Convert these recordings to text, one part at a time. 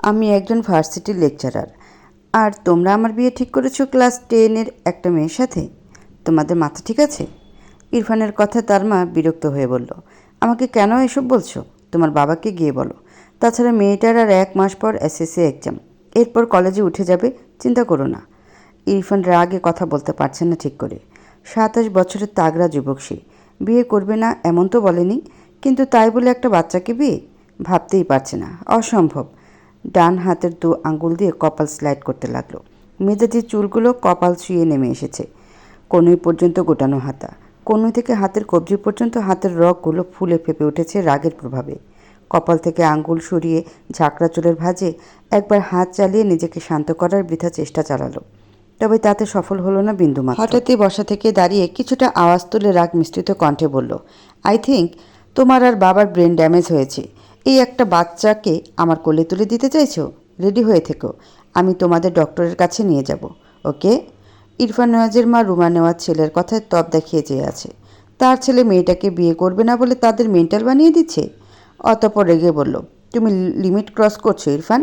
আমি একজন ভার্সিটির লেকচারার, আর তোমরা আমার বিয়ে ঠিক করেছো ক্লাস 10-এর একটা মেয়ের সাথে। তোমাদের মাথা ঠিক আছে? ইরফানের কথা তার মা বিরক্ত হয়ে বলল, আমাকে কেন এসব বলছো? তোমার বাবাকে গিয়ে বলো। তাছাড়া মেয়েটার আর 1 মাস পর এসএসসি এক্সাম, এরপর কলেজে উঠে যাবে, চিন্তা করো না। ইরফান রাগে কথা বলতে পারছে না ঠিক করে। 27 বছরের তাগড়া যুবক সে, বিয়ে করবে না এমন তো বলেনি, কিন্তু তাই বলে একটা বাচ্চাকে বিয়ে? ভাবতেই পারছে না, অসম্ভব। ডান হাতের 2 আঙ্গুল দিয়ে কপাল স্লাইড করতে লাগলো। মেজাজি চুলগুলো কপাল ছুঁয়ে নেমে এসেছে। কনুই পর্যন্ত গোটানো হাতা, কনুই থেকে হাতের কবজি পর্যন্ত হাতের রগগুলো ফুলে ফেপে উঠেছে রাগের প্রভাবে। কপাল থেকে আঙ্গুল সরিয়ে ঝাঁকড়া চুলের ভাঁজে একবার হাত চালিয়ে নিজেকে শান্ত করার বৃথা চেষ্টা চালালো, তবে তাতে সফল হলো না বিন্দুমাত্র। হঠাৎই বসা থেকে দাঁড়িয়ে কিছুটা আওয়াজ তুলে রাগ মিশ্রিত কণ্ঠে বলল, আই থিঙ্ক তোমার আর বাবার ব্রেন ড্যামেজ হয়েছে। এই একটা বাচ্চাকে আমার কোলে তুলে দিতে চাইছো? রেডি হয়ে থেকো, আমি তোমাদের ডক্টরের কাছে নিয়ে যাব, ওকে? ইরফান নওয়াজের মা রুমা নেওয়াজ ছেলের কথায় তপ দেখিয়ে চেয়ে আছে। তার ছেলে মেয়েটাকে বিয়ে করবে না বলে তাদের মেন্টাল বানিয়ে দিচ্ছে। অতঃপর রেগে বলল, তুমি লিমিট ক্রস করছো ইরফান।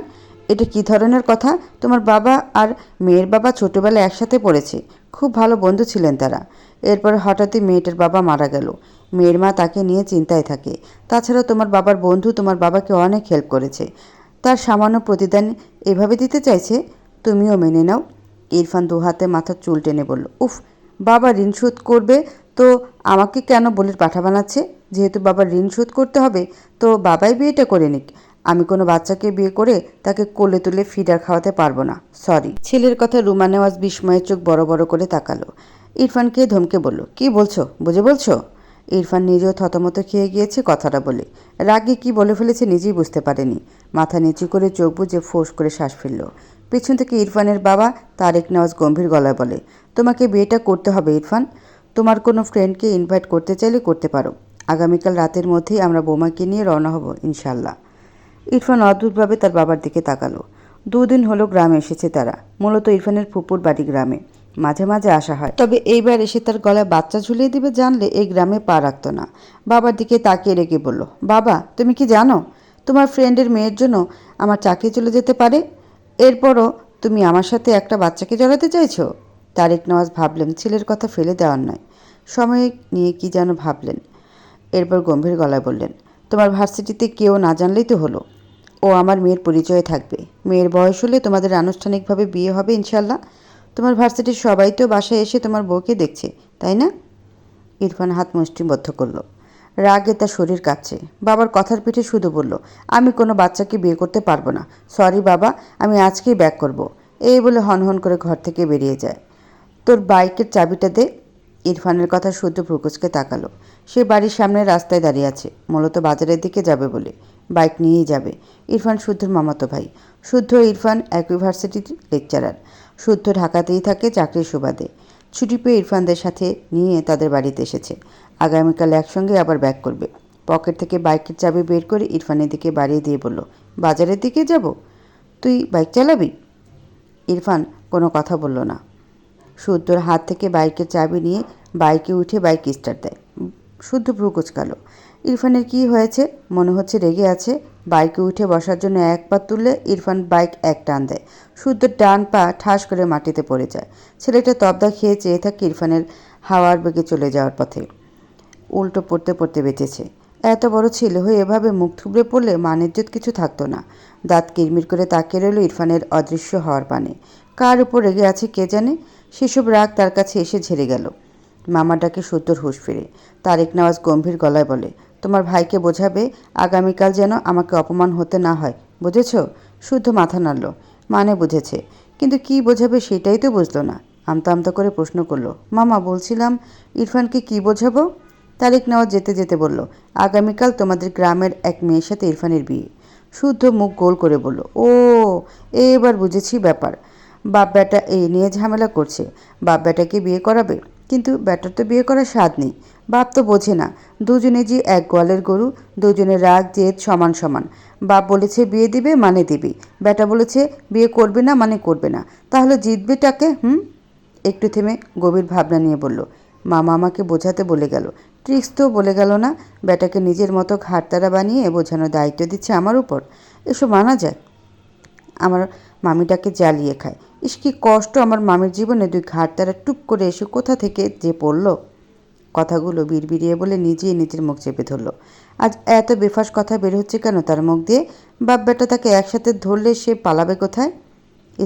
এটা কী ধরনের কথা? তোমার বাবা আর মেয়ের বাবা ছোটোবেলায় একসাথে পড়েছে, খুব ভালো বন্ধু ছিলেন তারা। এরপর হঠাৎই মেয়েটার বাবা মারা গেল। মেয়ের মা তাকে নিয়ে চিন্তায় থাকে। তাছাড়া তোমার বাবার বন্ধু তোমার বাবাকে অনেক হেল্প করেছে, তার সামান্য প্রতিদান এভাবে দিতে চাইছে, তুমিও মেনে নাও। ইরফান দুহাতে মাথার চুল টেনে বলল, উফ, বাবা ঋণ শোধ করবে তো আমাকে কেন বলির পাঠা বানাচ্ছে? যেহেতু বাবার ঋণ শোধ করতে হবে, তো বাবাই বিয়েটা করে নিক। আমি কোনো বাচ্চাকে বিয়ে করে তাকে কোলে তুলে ফিডার খাওয়াতে পারবো না, সরি। ছেলের কথা রুমা নেওয়াজ বিস্ময়ের চোখ বড় বড় করে তাকালো। ইরফানকে ধমকে বলল, কি বলছো, বুঝে বলছো? ইরফান নিজেও থতমত খেয়ে গিয়েছে কথাটা বলে। রাগে কি বলে ফেলেছে নিজেই বুঝতে পারেনি। মাথা নিচু করে চোখ বুজে ফোঁস করে শ্বাস ফেলল। পেছন থেকে ইরফানের বাবা তারেক নেওয়াজ গম্ভীর গলায় বলে, তোমাকে বিয়েটা করতে হবে ইরফান। তোমার কোনো ফ্রেন্ডকে ইনভাইট করতে চাইলে করতে পারো। আগামীকাল রাতের মধ্যেই আমরা বোমাকে নিয়ে রওনা হব ইনশাল্লাহ। ইরফান অদ্ভুতভাবে তার বাবার দিকে তাকালো। 2 দিন হলো গ্রামে এসেছে তারা, মূলত ইরফানের ফুপুর বাড়ি গ্রামে। মাঝে মাঝে আসা হয়, তবে এইবার এসে তার গলায় বাচ্চা ঝুলিয়ে দিবে জানলে এই গ্রামে পা রাখত না। বাবার দিকে তাকিয়ে রেখে বলল, বাবা তুমি কি জানো তোমার ফ্রেন্ডের মেয়ের জন্য আমার চাকরি চলে যেতে পারে? এরপরও তুমি আমার সাথে একটা বাচ্চাকে জড়াতে চাইছো? তারেক নওয়াজ ভাবলেন ছেলের কথা ফেলে দেওয়ার নয়, সময় নিয়ে কি যেন ভাবলেন। এরপর গম্ভীর গলায় বললেন, তোমার ভার্সিটিতে কেউ না জানলেই তো হলো। ও আমার মেয়ের পরিচয় থাকবে। মেয়ের বয়স হলে তোমাদের আনুষ্ঠানিকভাবে বিয়ে হবে ইনশাল্লাহ। তোমার ভার্সিটির সবাই তো বাসায় এসে তোমার বউকে দেখছে, তাই না? ইরফান হাত মুষ্টিবদ্ধ করল। রাগে তার শরীর কাঁপছে। বাবার কথার পিঠে শুধু বলল, আমি কোনো বাচ্চাকে বিয়ে করতে পারবো না, সরি বাবা, আমি আজকেই ব্যাক করব। এই বলে হনহন করে ঘর থেকে বেরিয়ে যায়। তোর বাইকের চাবিটা দে। ইরফানের কথা শুদ্ধ ভ্রুকুচকে তাকালো। সে বাড়ির সামনে রাস্তায় দাঁড়িয়ে আছে, মূলত বাজারের দিকে যাবে বলে। বাইক নিয়েই যাবে। ইরফান শুদ্ধর মামাতো ভাই। শুদ্ধ ইরফান একই ইউনিভার্সিটির লেকচারার। শুদ্ধ ঢাকাতেই থাকে চাকরির সুবাদে। ছুটি পেয়ে ইরফানদের সাথে নিয়ে তাদের বাড়িতে এসেছে। আগামীকাল একসঙ্গে আবার ব্যাক করবে। পকেট থেকে বাইকের চাবি বের করে ইরফানের দিকে বাড়িয়ে দিয়ে বলল, বাজারের দিকে যাব? তুই বাইক চালাবি? ইরফান কোনো কথা বলল না। শুদ্ধর হাত থেকে বাইকের চাবি নিয়ে বাইকে উঠে বাইক স্টার্ট দেয়। শুদ্ধ ভ্রু কুচকালো। ইরফানের কি হয়েছে? মনে হচ্ছে রেগে আছে। বাইকে উঠে বসার জন্য এক পা তুললে ইরফান বাইক এক টান দেয়। শুদ্ধর ডান পা ঠাস করে মাটিতে পড়ে যায়। ছেলেটা তবদা খেয়ে চেয়ে থাকে ইরফানের হাওয়ার বেগে চলে যাওয়ার পথে। উল্টো পড়তে পড়তে বেঁচেছে। এত বড় ছেলে হয়ে এভাবে মুখ থুবড়ে পড়লে মানিজ্যত কিছু থাকতো না। দাঁত কিরমির করে তাকিয়ে রইল ইরফানের অদৃশ্য হওয়ার পানে। কার উপর রেগে আছে কে জানে? সেসব রাগ তার কাছে এসে ঝেড়ে গেল। মামা ডাকে শুদ্ধর হুঁশ ফিরে। তারেক নওয়াজ গম্ভীর গলায় বলে, তোমার ভাইকে বোঝাবে আগামীকাল যেন আমাকে অপমান হতে না হয়, বুঝেছ? শুদ্ধ মাথা নাড়ল, মানে বুঝেছে, কিন্তু কি বোঝাবে সেটাই তো বুঝলো না। আমতা আমতা করে প্রশ্ন করলো, মামা বলছিলাম ইরফানকে কি বোঝাবো? তারেক নেওয়াজ যেতে যেতে বলল, আগামীকাল তোমাদের গ্রামের এক মেয়ের সাথে ইরফানের বিয়ে। শুদ্ধ মুখ গোল করে বলল, ও, এবার বুঝেছি ব্যাপার। বাপ বেটা এই নিয়ে ঝামেলা করছে। বাপ বেটাকে বিয়ে করাবে, কিন্তু বেটার তো বিয়ে করার স্বাদ নেই। বাপ তো বোঝে না, দুজনে যে এক গোয়ালের গরু, দুজনের রাগ জেদ সমান সমান। বাপ বলেছে বিয়ে দিবে মানে দিবি, বেটা বলেছে বিয়ে করবে না মানে করবে না, তাহলে জিতবে টাকে? একটু থেমে গভীর ভাবনা নিয়ে বলল, মামা আমাকে বোঝাতে বলে গেল, ট্রিক্স তো বলে গেল না। বেটাকে নিজের মতো ঘাটতারা বানিয়ে বোঝানোর দায়িত্ব দিচ্ছে আমার উপর, এসব মানা যায়? আমার মামিটাকে জ্বালিয়ে খায়। ইস কি কষ্ট আমার মামির জীবনে, দুই ঘাট তারা টুপ করে এসে কোথা থেকে যে পড়ল। কথাগুলো বিড়বিড়িয়ে বলে নিজেই নিজের মুখ চেপে ধরল। আজ এত বেফাস কথা বের হচ্ছে কেন তার মুখ দিয়ে? বাপ বেটা তাকে একসাথে ধরলে সে পালাবে কোথায়?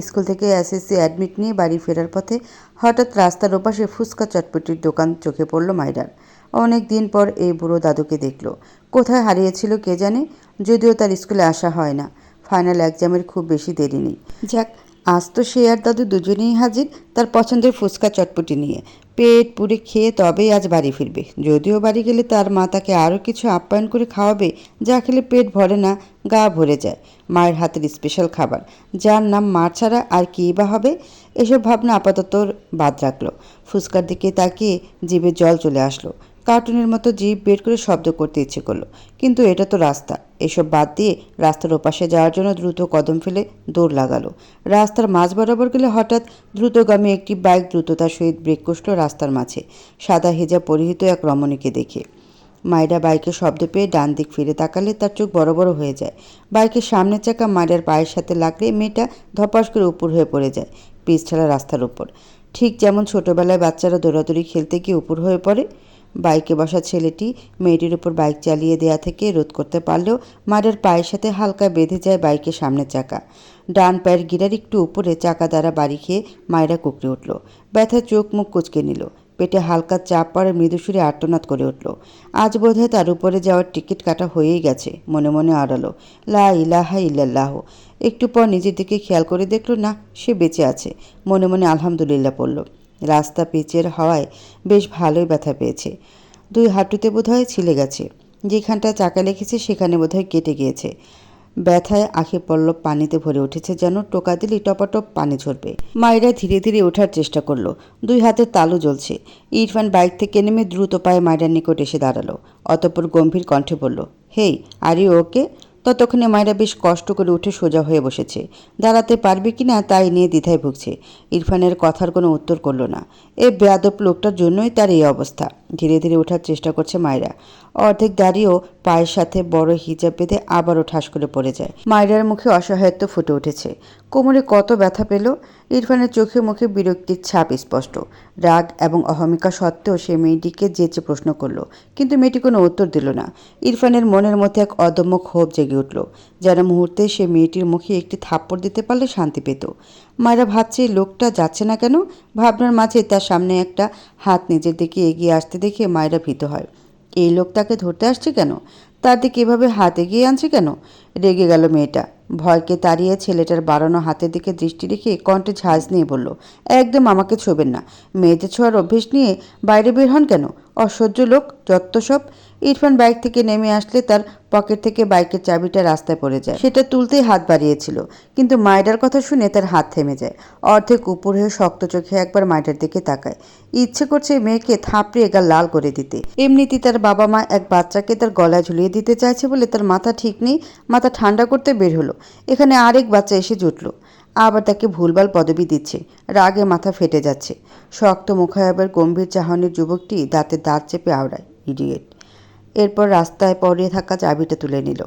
স্কুল থেকে এসএসসি অ্যাডমিট নিয়ে বাড়ি ফেরার পথে হঠাৎ রাস্তার ওপাশে ফুচকা চটপটির দোকান চোখে পড়ল মাইরার। অনেক দিন পর এই বুড়ো দাদুকে দেখল। কোথায় হারিয়েছিল কে জানে, যদিও তার স্কুলে আসা হয় না। ফাইনাল এক্সামের খুব বেশি দেরি নেই। যাক, আজ তো সে আর দাদু দুজনেই হাজির, তার পছন্দের ফুচকা চটপটি নিয়ে। পেট পুড়ে খেয়ে তবেই আজ বাড়ি ফিরবে। যদিও বাড়ি গেলে তার মা তাকে আরও কিছু আপ্যায়ন করে খাওয়াবে, যা খেলে পেট ভরে না, গা ভরে যায়। মায়ের হাতের স্পেশাল খাবার, যার নাম মা ছাড়া আর কী বা হবে। এসব ভাবনা আপাতত বাদ রাখলো। ফুচকার দিকে তাকিয়ে জিভে জল চলে আসলো। কার্টুনের মতো জিভ বের করে শব্দ করতে ইচ্ছে করলো, কিন্তু এটা তো রাস্তা। এসব বাদ দিয়ে রাস্তার ওপাশে যাওয়ার জন্য দ্রুত কদম ফেলে দৌড় লাগালো। রাস্তার মাঝ বরাবর গেলে হঠাৎ দ্রুতগামী একটি বাইক দ্রুততার সহিত ব্রেক কষল রাস্তার মাঝে, সাদা হিজাব পরিহিত এক রমণীকে দেখে। মায়েরা বাইকের শব্দ পেয়ে ডান দিক ফিরে তাকালে তার চোখ বড় বড় হয়ে যায়। বাইকের সামনের চাকা মায়ের পায়ের সাথে লাগলে মেয়েটা ধপাস করে উপর হয়ে পড়ে যায় পিচ ছাড়া রাস্তার উপর। ঠিক যেমন ছোটবেলায় বাচ্চারা দৌড়াদৌড়ি খেলতে গিয়ে উপর হয়ে পড়ে। বাইকে বসা ছেলেটি মেয়েটির উপর বাইক চালিয়ে দেয়া থেকে রোধ করতে পারলেও মায়ের পায়ের সাথে হালকা বেঁধে যায় বাইকের সামনের চাকা। ডান পায়ের গিরার একটু উপরে চাকা দ্বারা বাড়ি খেয়ে মায়েরা কুকড়ে উঠল। ব্যথায় চোখ মুখ কুঁচকে নিল। পেটে হালকা চাপ পড়ে মৃদুসুরে আর্তনাদ করে উঠল। আজ বোধহয় তার উপরে যাওয়ার টিকিট কাটা হয়েই গেছে। মনে মনে আড়ালো, লা ইলাহা ইল্লাল্লাহ। একটু পর নিজের দিকে খেয়াল করে দেখল না, সে বেঁচে আছে। মনে মনে আলহামদুলিল্লাহ পড়ল। রাস্তা পিচের হওয়ায় বেশ ভালোই ব্যথা পেয়েছে। দুই হাঁটুতে বোধহয় ছিলে গেছে। যেখানটা চাকা লেগেছে সেখানে বোধহয় কেটে গিয়েছে। ব্যথায় আখি পল্লব পানিতে ভরে উঠেছে, যেন টোকা দিলে টপাটপ পানি ঝরবে। মায়েরা ধীরে ধীরে ওঠার চেষ্টা করলো। দুই হাতের তালু জ্বলছে। ইরফান বাইক থেকে নেমে দ্রুত পায়ে মায়েরার নিকট এসে দাঁড়ালো। অতঃপর গম্ভীর কণ্ঠে বলল, হেই, আর ইউ ওকে? ততক্ষণে মায়েরা বেশ কষ্ট করে উঠে সোজা হয়ে বসেছে। দাঁড়াতে পারবে কি না তাই নিয়ে দ্বিধায় ভুগছে। ইরফানের কথার কোনো উত্তর করল না। এই বেয়াদব লোকটার জন্যই তার এই অবস্থা। ধীরে ধীরে ওঠার চেষ্টা করছে মায়েরা। অর্ধেক দাঁড়িয়েও পায়ের সাথে বড় হিজাব বেঁধে আবারও ঠাস করে পড়ে যায়। মায়েরার মুখে অসহায়ত্ব ফুটে উঠেছে। কোমরে কত ব্যথা পেল। ইরফানের চোখে মুখে বিরক্তির ছাপ স্পষ্ট। রাগ এবং অহমিকা সত্ত্বেও সে মেয়েটিকে যেচে প্রশ্ন করল, কিন্তু মেয়েটি কোনো উত্তর দিল না। ইরফানের মনের মধ্যে এক অদম্য ক্ষোভ জেগে উঠল, যেন মুহূর্তে সে মেয়েটির মুখে একটি থাপ্পড় দিতে পারলে শান্তি পেত। মায়েরা ভাবছে লোকটা যাচ্ছে না কেন। ভাবনার মাঝে তার সামনে একটা হাত নিজের দিকে এগিয়ে আসতে দেখে মায়েরা ভীত হয়। এই লোক তাকে ধরতে আসছে কেন? তার দিকে এভাবে হাত এগিয়ে আনছে কেন? রেগে গেল মেয়েটা। ভয়কে তাড়িয়ে ছেলেটার বাড়ানো হাতের দিকে দৃষ্টি রেখে কণ্ঠে ঝাঁজ নিয়ে বলল, একদম আমাকে ছোবেন না। মেয়েদের ছোঁয়ার অভ্যেস নিয়ে বাইরে বের হন কেন? অসহ্য লোক, যত্ত সব। ইরফান বাইক থেকে নেমে আসলে তার পকেট থেকে বাইকের চাবিটা রাস্তায় পড়ে যায়। সেটা তুলতেই হাত বাড়িয়েছিল, কিন্তু মায়েরার কথা শুনে তার হাত থেমে যায়। অর্ধেক উপর হয়ে শক্ত চোখে একবার মায়েরার দিকে তাকায়। ইচ্ছে করছে মেয়েকে থাপড়িয়ে গা লাল করে দিতে। এমনিতেই তার বাবা মা এক বাচ্চাকে তার গলায় ঝুলিয়ে দিতে চাইছে বলে তার মাথা ঠিক নেই। মাথা ঠান্ডা করতে বের হলো। এখানে আরেক বাচ্চা এসে জুটল। আবার তাকে ভুলভাল পদবি দিচ্ছে। রাগে মাথা ফেটে যাচ্ছে। শক্ত মুখায়াবের গম্ভীর চাহনির যুবকটি দাঁতে দাঁত চেপে আওড়ায়, ইডিয়েট। এরপর রাস্তায় পড়ে থাকা চাবিটা তুলে নিল।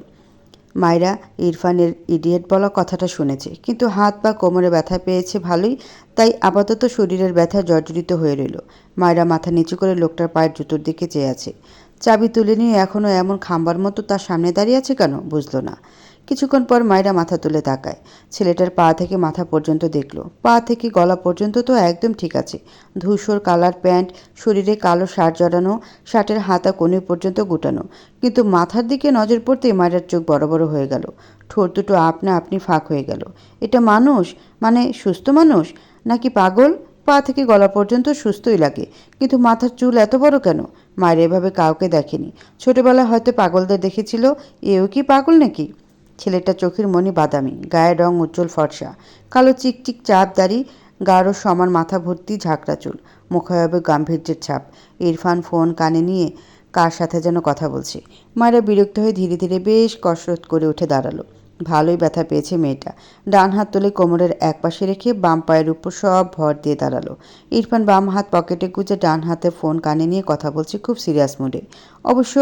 মায়েরা ইরফানের ইডিয়েট বলা কথাটা শুনেছে, কিন্তু হাত বা কোমরে ব্যথা পেয়েছে ভালোই, তাই আপাতত শরীরের ব্যথা জর্জরিত হয়ে রইল। মায়েরা মাথা নিচু করে লোকটার পায়ের জুতোর দিকে চেয়ে আছে। চাবি তুলে নিয়ে এখনও এমন খাম্বার মতো তার সামনে দাঁড়িয়ে আছে কেন, বুঝল না। কিছুক্ষণ পর মায়েরা মাথা তুলে তাকায়। ছেলেটার পা থেকে মাথা পর্যন্ত দেখল। পা থেকে গলা পর্যন্ত তো একদম ঠিক আছে। ধূসর কালার প্যান্ট, শরীরে কালো শার্ট জড়ানো, শার্টের হাতা কোণে পর্যন্ত গুটানো। কিন্তু মাথার দিকে নজর পড়তেই মায়েরার চোখ বড় বড় হয়ে গেল। ঠোঁট দুটো আপনা আপনি ফাঁক হয়ে গেল। এটা মানুষ? মানে সুস্থ মানুষ নাকি পাগল? পা থেকে গলা পর্যন্ত সুস্থই লাগে, কিন্তু মাথার চুল এত বড় কেন? মায়ের এভাবে কাউকে দেখেনি। ছোটবেলায় হয়তো পাগলদের দেখেছিল, এও কি পাগল নাকি? ছেলেটা চোখের মনি বাদামি, গায়ের রং উজ্জ্বল ফর্সা, কালো চিকচিক চাপ দাড়ি, গাঢ় সমান মাথা ভর্তি ঝাঁকড়া চুল, মুখায়বে গাম্ভীর্যের ছাপ। ইরফান ফোন কানে নিয়ে কার সাথে যেন কথা বলছে। মায়েরা বিরক্ত হয়ে ধীরে ধীরে বেশ কসরত করে উঠে দাঁড়ালো। ভালোই ব্যথা পেয়েছে মেয়েটা। ডান হাত তুলে কোমরের এক পাশে রেখে বাম পায়ের উপর সব ভর দিয়ে দাঁড়ালো। ইরফান বাম হাত পকেটে গুজে ডান হাতে ফোন কানে নিয়ে কথা বলছে খুব সিরিয়াস মুডে। অবশ্য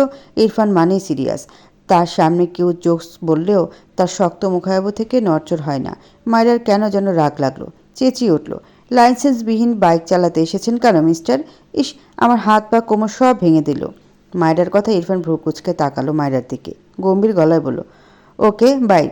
ইরফান মানেই সিরিয়াস। তার সামনে কেউ জোকস বললেও তার শক্ত মুখায়ব থেকে নড়চড় হয় না। মায়েরার কেন যেন রাগ লাগলো, চেঁচিয়ে উঠল, লাইসেন্সবিহীন বাইক চালাতে এসেছেন কেন মিস্টার? ইস, আমার হাত পা কোমর সব ভেঙে দিল। মায়েরার কথা ইরফান ভ্রু কুঁচকে তাকালো মায়েরার দিকে, গম্ভীর গলায় বলল, ওকে বাই।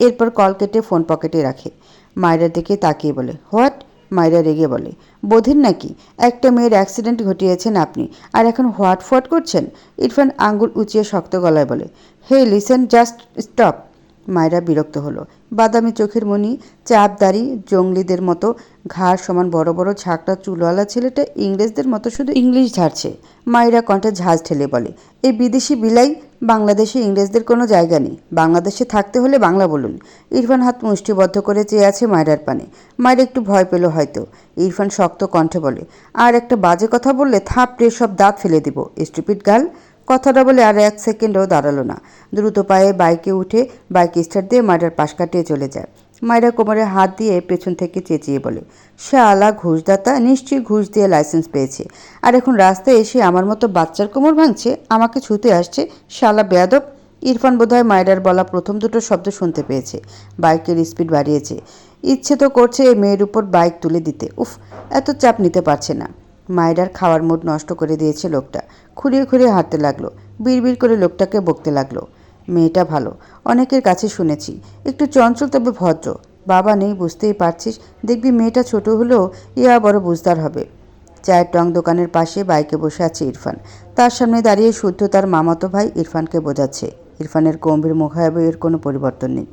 এরপর কল কেটে ফোন পকেটে রাখে। মায়েরার দিকে তাকিয়ে বলে, হোয়াট? মায়েরা রেগে বলে, বোধেন নাকি একটা মেয়ের অ্যাক্সিডেন্ট ঘটিয়েছেন আপনি, আর এখন হোয়াট ফোয়াট করছেন? ইরফান আঙ্গুল উঁচিয়ে শক্ত গলায় বলে, হে লিসেন, জাস্ট স্টপ। মায়েরা বিরক্ত হলো। বাদামি চোখের মণি, চাপ দাড়ি, জঙ্গলিদের মতো ঘাড় সমান বড় বড় ঝাঁকড়া চুলওয়ালা ছেলেটা ইংরেজদের মতো শুধু ইংলিশ ঝাড়ছে। মায়েরা কণ্ঠে ঝাঁজ ঠেলে বলে, এই বিদেশি বিলাই, বাংলাদেশে ইংরেজদের কোনো জায়গা নেই। বাংলাদেশে থাকতে হলে বাংলা বলুন। ইরফান হাত মুষ্টিবদ্ধ করে চেয়ে আছে মায়েরার পানে। মায়েরা একটু ভয় পেল হয়তো। ইরফান শক্ত কণ্ঠে বলে, আর একটা বাজে কথা বললে থাপড়ে সব দাঁত ফেলে দিব, স্টুপিড গার্ল। কথাটা বলে আর 1 সেকেন্ডও দাঁড়ালো না। দ্রুত পায়ে বাইকে উঠে বাইক স্টার্ট দিয়ে মায়েরার পাশ কাটিয়ে চলে যায়। মায়েরা কোমরে হাত দিয়ে পেছন থেকে চেঁচিয়ে বলে, শালা ঘুষদাতা, নিশ্চয়ই ঘুষ দিয়ে লাইসেন্স পেয়েছে, আর এখন রাস্তায় এসে আমার মতো বাচ্চার কোমর ভাঙছে, আমাকে ছুতে আসছে, শালা বেয়াদব। ইরফান বোধহয় মায়েরার বলা প্রথম দুটো শব্দ শুনতে পেয়েছে। বাইকের স্পিড বাড়িয়েছে। ইচ্ছে তো করছে এই মেয়ের উপর বাইক তুলে দিতে। উফ, এত চাপ নিতে পারছে না। মায়েরার খাওয়ার মুড নষ্ট করে দিয়েছে লোকটা। খুঁড়িয়ে খুঁড়িয়ে হাঁটতে লাগলো। বিড়বিড় করে লোকটাকে বকতে লাগলো, মেয়েটা ভালো, অনেকের কাছে শুনেছি, একটু চঞ্চল তবে ভদ্র। বাবা নেই বুঝতেই পারছিস, দেখবি মেয়েটা ছোট হলেও ইয়া বড় বুঝদার হবে। চায়ের টং দোকানের পাশে বাইকে বসে আছে ইরফান। তার সামনে দাঁড়িয়ে শুদ্ধ তার মামাতো ভাই ইরফানকে বোঝাচ্ছে। ইরফানের গম্ভীর মুখায়বের কোনো পরিবর্তন নেই।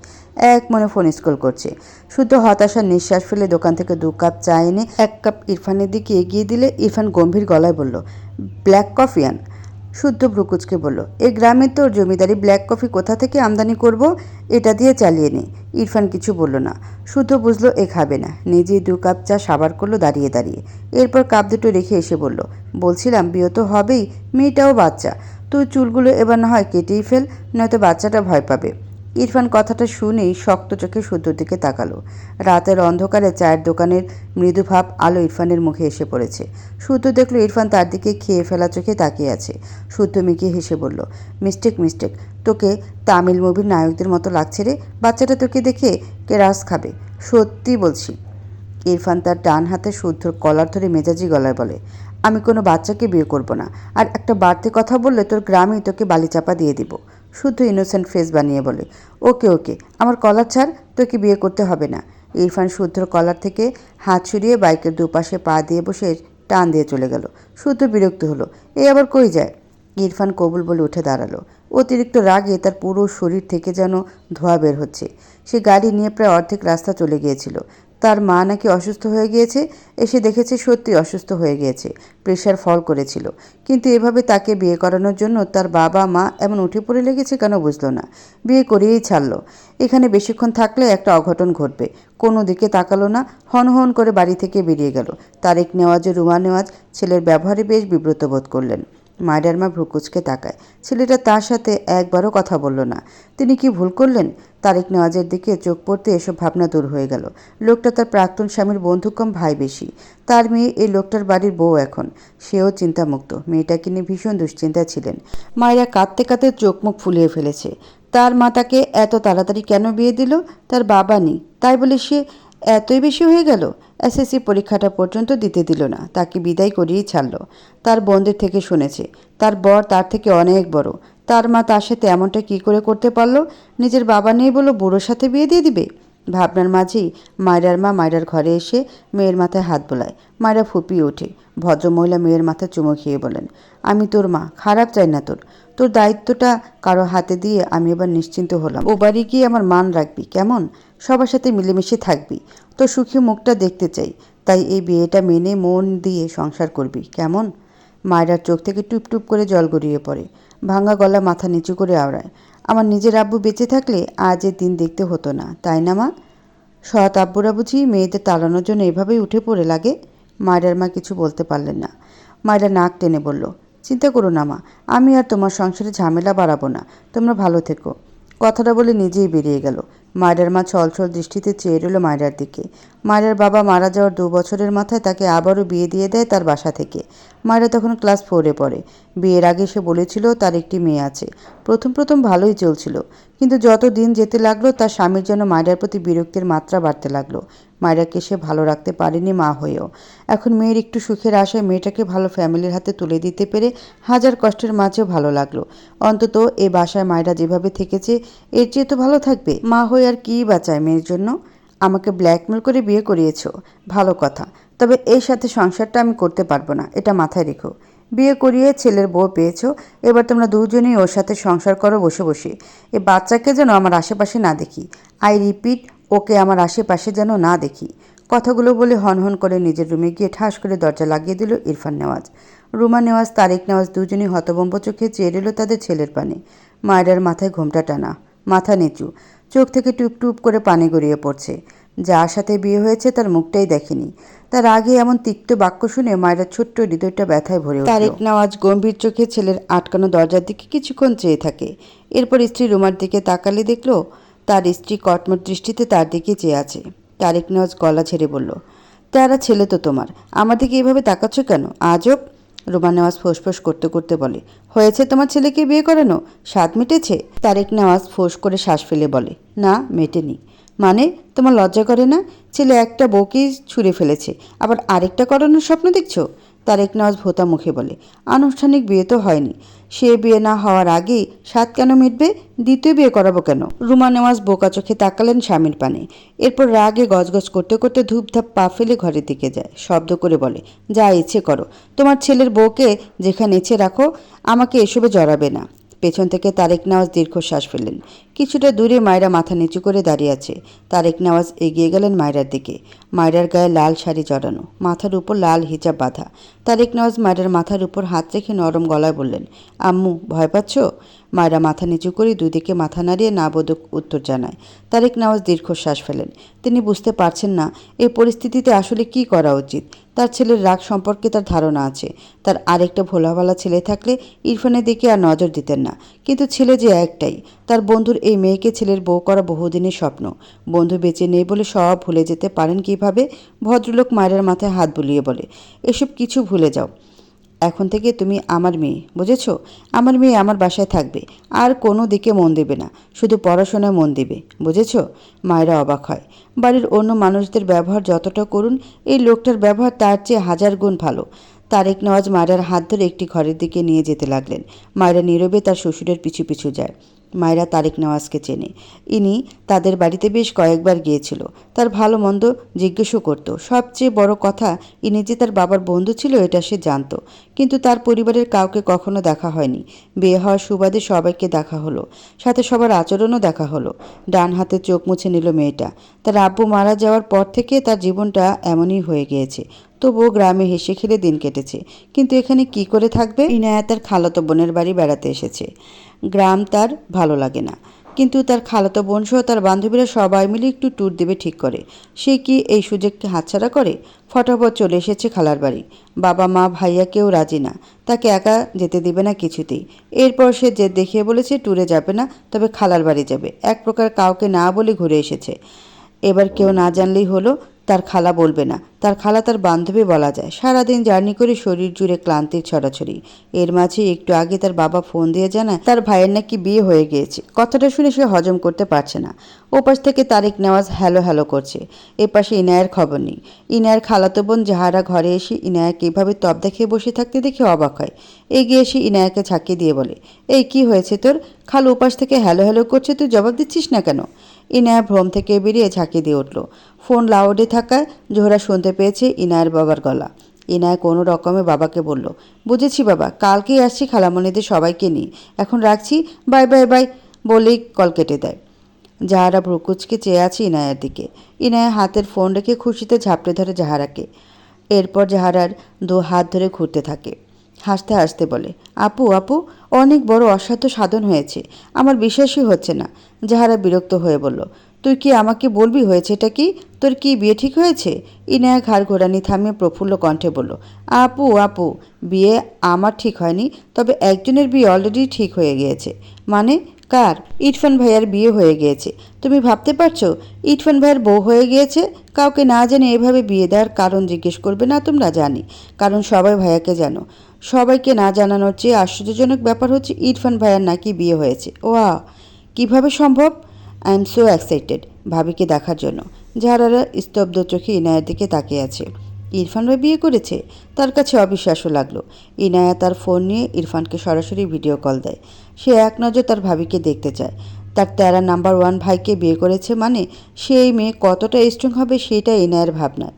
এক মনে ফোন স্ক্রল করছে। শুদ্ধ হতাশার নিঃশ্বাস ফেলে দোকান থেকে 2 কাপ চা এনে 1 কাপ ইরফানের দিকে এগিয়ে দিলে ইরফান গম্ভীর গলায় বলল, ব্ল্যাক কফি আন। শুদ্ধ ভ্রুকুচকে বলল, এই গ্রামে তোর জমিদারি, ব্ল্যাক কফি কোথা থেকে আমদানি করব? এটা দিয়ে চালিয়ে নে। ইরফান কিছু বলল না। শুদ্ধ বুঝলো এ খাবে না। নিজেই 2 কাপ চা সাবার করলো দাঁড়িয়ে দাঁড়িয়ে। এরপর কাপ দুটো রেখে এসে বলল, বলছিলাম বিয়ে তো হবেই, মেয়েটাও বাচ্চা, তুই চুলগুলো এবার না হয় কেটেই ফেল, নয়তো বাচ্চাটা ভয় পাবে। ইরফান কথাটা শুনেই শক্ত চোখে শুদ্ধর দিকে তাকালো। রাতের অন্ধকারে চায়ের দোকানের মৃদুভাব আলো ইরফানের মুখে এসে পড়েছে। শুদ্ধ দেখলো ইরফান তার দিকে খেয়ে ফেলা চোখে তাকিয়ে আছে। শুদ্ধ মিকিয়ে হেসে বলল, মিস্টেক মিস্টেক, তোকে তামিল মুভির নায়কদের মতো লাগছে রে। বাচ্চাটা তোকে দেখে কে রাস খাবে, সত্যি বলছি। ইরফান তার ডান হাতে শুদ্ধর কলার ধরে মেজাজি গলায় বলে, আমি কোনো বাচ্চাকে বিয়ে করব না, আর একটা বাড়তি কথা বললে তোর গ্রামেই তোকে বালিচাপা দিয়ে দিব। শুদ্ধ ইনোসেন্ট ফেস বানিয়ে বলে, ওকে ওকে, আমার কলার ছাড়, তোকে বিয়ে করতে হবে না। ইরফান শুদ্ধর কলার থেকে হাত সরিয়ে বাইকের দুপাশে পা দিয়ে বসে টান দিয়ে চলে গেল। শুদ্ধ বিরক্ত হলো, এ আবার কই যায়? ইরফান কবুল বলে উঠে দাঁড়ালো। অতিরিক্ত রাগে তার পুরো শরীর থেকে যেন ধোঁয়া বের হচ্ছে। সে গাড়ি নিয়ে প্রায় অর্ধেক রাস্তা চলে গিয়েছিল। তার মা নাকি অসুস্থ হয়ে গিয়েছে, এসে দেখেছে সত্যি অসুস্থ হয়ে গিয়েছে, প্রেশার ফল করেছিল। কিন্তু এভাবে তাকে বিয়ে করানোর জন্য তার বাবা মা এমন উঠে পড়ে লেগেছে কেন বুঝলো না। বিয়ে করিয়েই ছাড়লো। এখানে বেশিক্ষণ থাকলে একটা অঘটন ঘটবে। কোনো দিকে তাকালো না, হনহন করে বাড়ি থেকে বেরিয়ে গেল। তারেক নেওয়াজ ও রুমা নেওয়াজ ছেলের ব্যবহারে বেশ বিব্রত বোধ করলেন। মায়ের মা ভ্রুকুচকে তাকায়। ছেলেটা তার সাথে একবারও কথা বলল না। তিনি কি ভুল করলেন? তারেক নেওয়াজের দিকে চোখ পড়তে এসব ভাবনা দূর হয়ে গেল। লোকটা তার প্রাক্তন স্বামীর বন্ধু কম ভাই বেশি। তার মেয়ে এই লোকটার বাড়ির বউ এখন। সেও চিন্তামুক্ত। মেয়েটাকে নিয়ে ভীষণ দুশ্চিন্তায় ছিলেন। মায়েরা কাঁদতে কাঁদতে চোখ মুখ ফুলিয়ে ফেলেছে। তার মা তাকে এত তাড়াতাড়ি কেন বিয়ে দিল? তার বাবা নেই তাই বলে সে এতই বেশি হয়ে গেল? এসএসসি পরীক্ষাটা পর্যন্ত দিতে দিল না, তাকে বিদায় করিয়েই ছাড়ল। তার বোনদের থেকে শুনেছে তার বর তার থেকে অনেক বড়। তার মা তার সাথে এমনটা কি করে করতে পারলো? নিজের বাবা নেই বলে বুড়োর সাথে বিয়ে দিয়ে দিবে? ভাবনার মাঝেই মায়রার মা মায়রার ঘরে এসে মেয়ের মাথায় হাত বোলায়। মায়রা ফুপিয়ে ওঠে। ভদ্রমহিলা মেয়ের মাথায় চুমো খেয়ে বলেন, আমি তোর মা, খারাপ চাই না তোর। তোর দায়িত্বটা কারো হাতে দিয়ে আমি এবার নিশ্চিন্ত হলাম। ও বাড়ি গিয়ে আমার মান রাখবি কেমন? সবার সাথে মিলেমিশে থাকবি। তোর সুখী মুখটা দেখতে চাই। তাই এই বিয়েটা মেনে মন দিয়ে সংসার করবি কেমন? মায়রার চোখ থেকে টুপ টুপ করে জল গড়িয়ে পড়ে। ভাঙা গলা মাথা নিচু করে আওড়ায়, আমার নিজের আব্বু বেঁচে থাকলে আজ এ দিন দেখতে হতো না, তাই না মা? সৎ আব্বুরা বুঝি মেয়েদের তাড়ানোর জন্য এভাবেই উঠে পড়ে লাগে? মায়রার মা কিছু বলতে পারলেন না। মায়রা নাক টেনে বলল, চিন্তা করো না মা, আমি আর তোমার সংসারে ঝামেলা বাড়াবো না, তোমরা ভালো থেকো। কথাটা বলে নিজেই বেরিয়ে গেল। মায়রার মা ছলছল দৃষ্টিতে চেয়ে রইল মায়রার দিকে। মায়রার বাবা মারা যাওয়ার 2 বছরের মাথায় তাকে আবারও বিয়ে দিয়ে দেয় তার বাসা থেকে। মায়রা তখন ক্লাস 4-এ পড়ে। বিয়ের আগে সে বলেছিল তার একটি মেয়ে আছে। প্রথম প্রথম ভালোই চলছিল, কিন্তু যত দিন যেতে লাগলো তার স্বামীর জন্য মায়রার প্রতি বিরক্তির মাত্রা বাড়তে লাগলো। মায়রাকে সে ভালো রাখতে পারেনি মা হয়েও। এখন মেয়ের একটু সুখের আশায় মেয়েটাকে ভালো ফ্যামিলির হাতে তুলে দিতে পেরে হাজার কষ্টের মাঝেও ভালো লাগলো। অন্তত এই বাসায় মায়রা যেভাবে থেকেছে এর চেয়ে তো ভালো থাকবে। মা হয়ে আর কী বাঁচায় মেয়ের জন্য? আমাকে ব্ল্যাকমেল করে বিয়ে করিয়েছো, ভালো কথা, তবে এই সাথে সংসারটা আমি করতে পারবো না, এটা মাথায় রেখো। বিয়ে করিয়ে ছেলের বউ পেয়েছো, এবার তোমরা দুজনেই ওর সাথে সংসার করো বসে বসে। এ বাচ্চাকে যেন আমার আশেপাশে না দেখি। আই রিপিট, ওকে আমার আশেপাশে যেন না দেখি। কথাগুলো বলে হনহন করে নিজের রুমে গিয়ে ঠাস করে দরজা লাগিয়ে দিল ইরফান নেওয়াজ। রুমা নেওয়াজ, তারেক নেওয়াজ দুজনেই হতভম্ব চোখে চেয়ে রইল তাদের ছেলের পানে। মায়েরার মাথায় ঘোমটা টানা, মাথা নিচু, চোখ থেকে টুপ টুপ করে পানি গড়িয়ে পড়ছে। যার সাথে বিয়ে হয়েছে তার মুখটাই দেখেনি। তার আগে এমন তিক্ত বাক্য শুনে মায়ের ছোট্ট হৃদয়টা ব্যথায় ভরে উঠল। তারেক নেওয়াজ গম্ভীর চোখে ছেলের আটকানো দরজার দিকে কিছুক্ষণ চেয়ে থাকে। এরপর স্ত্রী রুমার দিকে তাকালে দেখল তার স্ত্রী কটমট দৃষ্টিতে তার দিকে চেয়ে আছে। তারেক নেওয়াজ গলা ছেড়ে বলল, তারা ছেলে তো তোমার, আমার দিকে এভাবে তাকাচ্ছ কেন? আজব। রুমা নেওয়াজ ফোঁস করতে করতে বলে, হয়েছে তোমার ছেলেকে বিয়ে করানো? স্বাদ মিটেছে? তারেক নেওয়াজ ফোঁস করে শ্বাস ফেলে বলে, না মেটেনি। মানে তোমার লজ্জা করে না? ছেলে একটা বউকেই ছুঁড়ে ফেলেছে, আবার আরেকটা করানোর স্বপ্ন দেখছো? তারেক নেওয়াজ ভোতা মুখে বলে, আনুষ্ঠানিক বিয়ে তো হয়নি, সে বিয়ে না হওয়ার আগেই স্বাদ কেন মিটবে? দ্বিতীয় বিয়ে করাবো কেন? রুমা নেওয়াজ বোকা চোখে তাকালেন স্বামীর পানে। এরপর রাগে গজগজ করতে করতে ধূপধাপ পা ফেলে ঘরের দিকে যায়। শব্দ করে বলে, যা ইচ্ছে করো, তোমার ছেলের বউকে যেখানে ইচ্ছে রাখো, আমাকে এসবে জড়াবে না। পেছন থেকে তারেক নেওয়াজ দীর্ঘশ্বাস ফেললেন। কিছুটা দূরে মায়রা মাথা নিচু করে দাঁড়িয়ে আছে। তারেক নেওয়াজ এগিয়ে গেলেন মায়রার দিকে। মায়রার গায়ে লাল শাড়ি জড়ানো, মাথার উপর লাল হিজাব বাঁধা। তারেক নেওয়াজ মায়রার মাথার উপর হাত রেখে নরম গলায় বললেন, আম্মু ভয় পাচ্ছ? মায়রা মাথা নিচু করে দুদিকে মাথা নাড়িয়ে নাবোধক উত্তর জানায়। তারেক নেওয়াজ দীর্ঘশ্বাস ফেলেন। তিনি বুঝতে পারছেন না এই পরিস্থিতিতে আসলে কি করা উচিত। তার ছেলের রাগ সম্পর্কে তার ধারণা আছে। তার আরেকটা ভোলাভালা ছেলে থাকলে ইরফানের দিকে আর নজর দিতেন না, কিন্তু ছেলে যে একটাই। তার বন্ধুর এই মেয়েকে ছেলের বউ করা বহুদিনের স্বপ্ন। বন্ধু বেঁচে নেই বলে সব ভুলে যেতে পারেন কিভাবে? ভদ্রলোক মায়ের মাথায় হাত বুলিয়ে বলে, এসব কিছু ভুলে যাও। এখন থেকে তুমি আমার মেয়ে, বুঝেছো? আমার মেয়ে আমার বাসায় থাকবে, আর কোনো দিকে মন দেবে না, শুধু পড়াশোনায় মন দেবে, বুঝেছো? মায়েরা অবাক হয়। বাড়ির অন্য মানুষদের ব্যবহার যতটা করুন, এই লোকটার ব্যবহার তার চেয়ে হাজার গুণ ভালো। তারেক নেওয়াজ মায়েরার হাত ধরে একটি ঘরের দিকে নিয়ে যেতে লাগলেন। মায়েরা নীরবে তার শ্বশুরের পিছু পিছু যায়। মায়েরা তারেক নেওয়াজকে চেনে। ইনি তাদের বাড়িতে বেশ কয়েকবার গিয়েছিল। তার ভালো মন্দ জিজ্ঞেসও করত। সবচেয়ে বড় কথা, ইনি যে তার বাবার বন্ধু ছিল এটা সে জানত, কিন্তু তার পরিবারের কাউকে কখনো দেখা হয়নি। বিয়ে হওয়ার সুবাদে সবাইকে দেখা হলো, সাথে সবার আচরণও দেখা হলো। ডান হাতে চোখ মুছে নিল মেয়েটা। তার আব্বু মারা যাওয়ার পর থেকে তার জীবনটা এমনই হয়ে গিয়েছে। তবুও গ্রামে হেসে খেলে দিন কেটেছে। কিন্তু এখানে কি করে থাকবে? ইনায়া তার খালাতো বোনের বাড়ি বেড়াতে এসেছে। গ্রাম তার ভালো লাগে না, কিন্তু তার খালাতো বোনসহ তার বান্ধবীরা সবাই মিলে একটু ট্যুর দেবে ঠিক করে। সে কি এই সুযোগকে হাতছাড়া করে? ফটাফট চলে এসেছে খালার বাড়ি। বাবা মা ভাইয়া কেউ রাজি না, তাকে একা যেতে দিবে না কিছুতেই। এরপর সে জেদ দেখিয়ে বলেছে ট্যুরে যাবে না, তবে খালার বাড়ি যাবে। এক প্রকার কাউকে না বলে ঘুরে এসেছে। এবার কেউ না জানলেই হলো, তার খালা বলবে না। তার খালা তার বান্ধবী বলা যায়। সারাদিন জার্নি করে শরীর জুড়ে ক্লান্তির ছড়াছড়ি। এর মাঝে একটু আগে তার বাবা ফোন দিয়ে জানায় তার ভাইয়ের নাকি বিয়ে হয়ে গিয়েছে। কথাটা শুনে সে হজম করতে পারছে না। ওপাশ থেকে তারেক নেওয়াজ হ্যালো হ্যালো করছে। এপাশে ইনায়ের খবর নেই। ইনায়ের খালাতো বোন যাহারা ঘরে এসে ইনায়াকে এভাবে তবদা খেয়ে বসে থাকতে দেখে অবাক হয়। এগিয়ে এসে ইনায়াকে ঝাঁকিয়ে দিয়ে বলে, এই কি হয়েছে তোর? খালু ওপাশ থেকে হ্যালো হ্যালো করছে, তুই জবাব দিচ্ছিস না কেন? ইনায়া ভ্রম থেকে বেরিয়ে ঝাঁকিয়ে দিয়ে উঠল। ফোন লাউডে থাকায় জোহরা শুনতে পেয়েছে ইনায়ের বাবার গলা। ইনায়া কোনো রকমে বাবাকে বলল, বুঝেছি বাবা, কালকেই আসছি খালামণিদের সবাইকে নিয়ে, এখন রাখছি, বাই বাই বাই বলেই কল কেটে দেয়। জাহারা ভ্রুকুচকে চেয়ে আছে ইনায়ার দিকে। ইনায়া হাতের ফোন রেখে খুশিতে ঝাপটে ধরে জাহারাকে। এরপর জাহারার 2 হাত ধরে ঘুরতে থাকে। হাসতে হাসতে বলে, আপু আপু, অনেক বড় অসাধ্য সাধন হয়েছে, আমার বিশ্বাসই হচ্ছে না। জাহারা বিরক্ত হয়ে বলল, তুই কি আমাকে বলবি হয়েছে এটা কি? তোর কি বিয়ে ঠিক হয়েছে? ইনায়া ঘাড় ঘোরানি থামিয়ে প্রফুল্ল কণ্ঠে বলল, আপু আপু, বিয়ে আমার ঠিক হয়নি, তবে একজনের বিয়ে অলরেডি ঠিক হয়ে গিয়েছে। মানে কার? ইরফান ভাইয়ার বিয়ে হয়ে গিয়েছে। তুমি ভাবতে পারছো ইরফান ভাইয়ের বউ হয়ে গিয়েছে? কাউকে না জেনে এভাবে বিয়ে দেওয়ার কারণ জিজ্ঞেস করবে না তোমরা? জানি, কারণ সবাই ভাইয়াকে জানো। সবাইকে না জানানোর চেয়ে আশ্চর্যজনক ব্যাপার হচ্ছে ইরফান ভাইয়ার নাকি বিয়ে হয়েছে। ওয়া, কিভাবে সম্ভব? আই এম সো এক্সাইটেড ভাবিকে দেখার জন্য। যাহারা স্তব্ধ চোখে ইনায়ের দিকে তাকিয়ে আছে। ইরফান ভাই বিয়ে করেছে? তার কাছে অবিশ্বাস্য লাগলো। ইনায়া তার ফোন নিয়ে ইরফানকে সরাসরি ভিডিও কল দেয়। সে এক নজর তার ভাবিকে দেখতে চায়। তার তেরা নাম্বার 1 ভাইকে বিয়ে করেছে মানে সেই মেয়ে কতটা স্ট্রং হবে সেটা ইনায়ের ভাবনায়।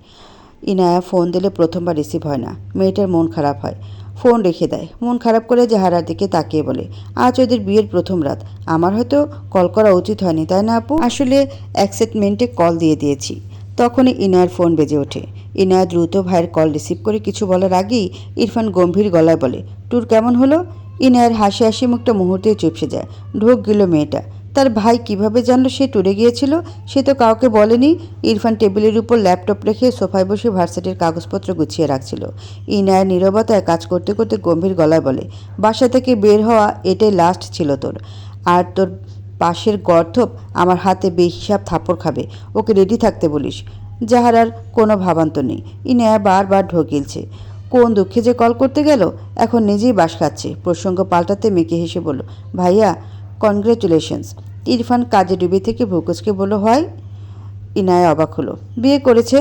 ইনায়া ফোন দিলে প্রথমবার রিসিভ হয় না। মেয়েটার মন খারাপ হয়, ফোন রেখে দেয়। মন খারাপ করে জাহারার দিকে তাকিয়ে বলে, আজ ওদের বিয়ের প্রথম রাত, আমার হয়তো কল করা উচিত হয়নি, তাই না আপু? আসলে অ্যাক্সেপ্টমেন্টে কল দিয়ে দিয়েছি। তখনই ইনায়ার ফোন বেজে ওঠে। ইনায়া দ্রুত ভাইয়ের কল রিসিভ করে কিছু বলার আগেই ইরফান গম্ভীর গলায় বলে, ট্যুর কেমন হলো? ইনায়ার হাসি হাসি মুখটা মুহূর্তেই চুপসে যায়। ঢোক গেল মেয়েটা। তার ভাই কিভাবে জানলো সে ট্যুরে গিয়েছিল? সে তো কাউকে বলেনি। ইরফান টেবিলের উপর ল্যাপটপ রেখে সোফায় বসে ভার্সিটির কাগজপত্র গুছিয়ে রাখছিল। ইনায়ার নীরবতায় কাজ করতে করতে গম্ভীর গলায় বলে, বাসা থেকে বের হওয়া এটাই লাস্ট ছিল তোর। আর তোর পাশের গর্ধপ আমার হাতে বেহিসাব থাপ্পড় খাবে। ওকে রেডি থাকতে বলিস। যাহারার কোনো ভাবান্তর নেই। ইনায়া বারবার ঢোক গিলছে। কোন দুঃখে যে কল করতে গেল, এখন নিজেই বাস খাচ্ছে। প্রসঙ্গ পাল্টাতে মেকে হেসে বলল, ভাইয়া কনগ্রেচুলেশনস। ইরফান কাজে ডুবে থেকে ভুকুচকে বলল, হয়? ইনায়া অবাক হলো। বিয়ে করেছে,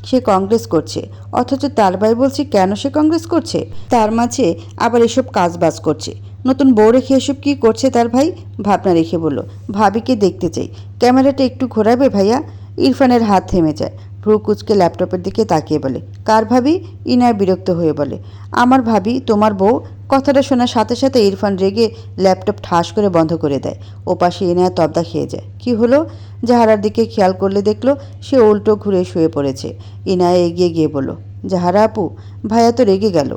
সে কংগ্রেস করছে, অথচ তার ভাই বলছে কেন সে কংগ্রেস করছে? তার মাঝে আবার এসব কাজবাজ করছে। নতুন বউ রেখে এসব কী করছে তার ভাই? ভাবনা রেখে বলল, ভাবিকে দেখতে চাই। ক্যামেরাটা একটু ঘোরাবে ভাইয়া? ইরফানের হাত থেমে যায়। ভ্রু কুচকে ল্যাপটপের দিকে তাকিয়ে বলে, কার ভাবি? ইনায়া বিরক্ত হয়ে বলে, আমার ভাবি, তোমার বউ। কথাটা শোনার সাথে সাথে ইরফান রেগে ল্যাপটপ ঠাস করে বন্ধ করে দেয়। ওপাশে ইনায়া তবদা খেয়ে যায়। কি হলো? জাহারার দিকে খেয়াল করলে দেখলো সে উল্টো ঘুরে শুয়ে পড়েছে। ইনায়া এগিয়ে গিয়ে বলল, জাহারা আপু, ভাইয়া তো রেগে গেল।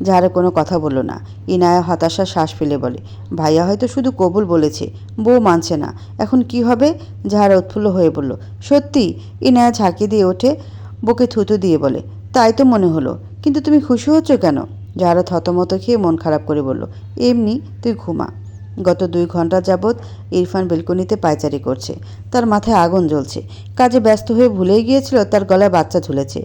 যাহারা কোনো কথা বলল না। ইনায়া হতাশার শ্বাস ফেলে বলে, ভাইয়া হয়তো শুধু কবুল বলেছে, বউ মানছে না। এখন কি হবে? যাহারা উৎফুল্ল হয়ে বলল, সত্যি? ইনায়া ঝাঁকি দিয়ে ওঠে, বুকে থুতু দিয়ে বলে, তাই তো মনে হলো, কিন্তু তুমি খুশি হচ্ছ কেন? যাহারা থতমত খেয়ে মন খারাপ করে বলল, এমনি, তুই ঘুমা। গত 2 ঘন্টা যাবৎ ইরফান বেলকনিতে পায়চারি করছে। তার মাথায় আগুন জ্বলছে। কাজে ব্যস্ত হয়ে ভুলেই গিয়েছিল তার গলায় বাচ্চা ঝুলেছে।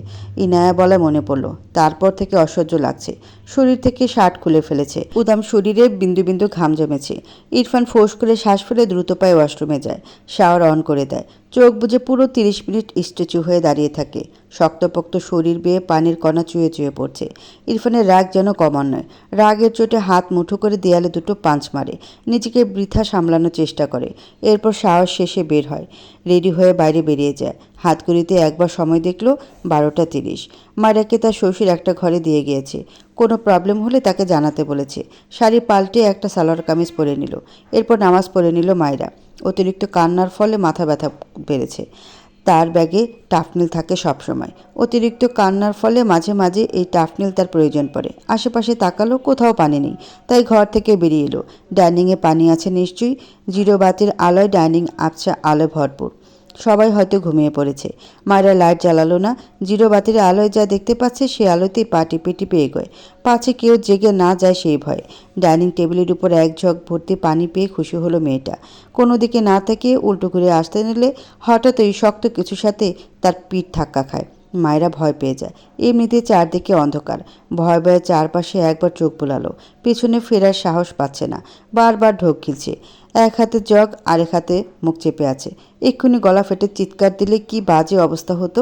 ইনায়া বলে মনে পড়ল। তারপর থেকে অসহ্য লাগছে। শরীর থেকে শার্ট খুলে ফেলেছে। উদাম শরীরে বিন্দু বিন্দু ঘাম জমেছে। ইরফান ফোঁস করে শ্বাস ফেলে দ্রুত পায়ে ওয়াশরুমে যায়। শাওয়ার অন করে দেয়। চোখ বুজে পুরো 30 মিনিট স্ট্যাচু হয়ে দাঁড়িয়ে থাকে। শক্তপোক্ত শরীর বেয়ে পানির কণা চুয়ে চুয়ে পড়ছে। ইরফানের রাগ যেন কমার নয়। রাগের চোটে হাত মুঠো করে দেয়ালে দুটো পাঞ্চ মারে। নিজেকে বৃথা সামলানোর চেষ্টা করে। এরপর সাহস শেষে বের হয়। রেডি হয়ে বাইরে বেরিয়ে যায়। হাতঘড়িতে একবার সময় দেখল 12:30। মায়েরাকে তার শ্বশুর একটা ঘরে দিয়ে গিয়েছে। কোনো প্রবলেম হলে তাকে জানাতে বলেছে। শাড়ি পাল্টে একটা সালোয়ার কামিজ পরে নিল। এরপর নামাজ পড়ে নিল মায়েরা। অতিরিক্ত কান্নার ফলে মাথা ব্যথা বেড়েছে। তার ব্যাগে টাফনিল থাকে সবসময়। অতিরিক্ত কান্নার ফলে মাঝে মাঝে এই টাফনিল তার প্রয়োজন পড়ে। আশেপাশে তাকালো, কোথাও পানি নেই। তাই ঘর থেকে বেরিয়ে এলো। ডাইনিংয়ে পানি আছে নিশ্চয়ই। জিরো বাতির আলোয় ডাইনিং আবছা আলোয় ভরপুর। সবাই হয়তো ঘুমিয়ে পড়েছে। মায়েরা লাইট জ্বালালো না। জিরো বাতির আলোয় যা দেখতে পাচ্ছে সে আলোতেই পা টিপে টিপে এগোয়। পাছে কেউ জেগে না যায় সেই ভয়ে। ডাইনিং টেবিলের উপর এক ঝক ভর্তি পানি পেয়ে খুশি হলো মেয়েটা। কোনো দিকে না তাকিয়ে উল্টো ঘুরে আসতে নিলে হঠাৎই শক্ত কিছুর সাথে তার পিঠ ধাক্কা খায়। মায়েরা ভয় পেয়ে যায়। এমনিতে চারদিকে অন্ধকার। ভয়ে ভয়ে চারপাশে একবার চোখ বোলালো। পেছনে ফেরার সাহস পাচ্ছে না। বারবার ঢোক গিলছে। এক হাতে জগ, আরেক হাতে মুখ চেপে আছে। এক্ষুনি গলা ফেটে চিৎকার দিলে কি বাজে অবস্থা হতো।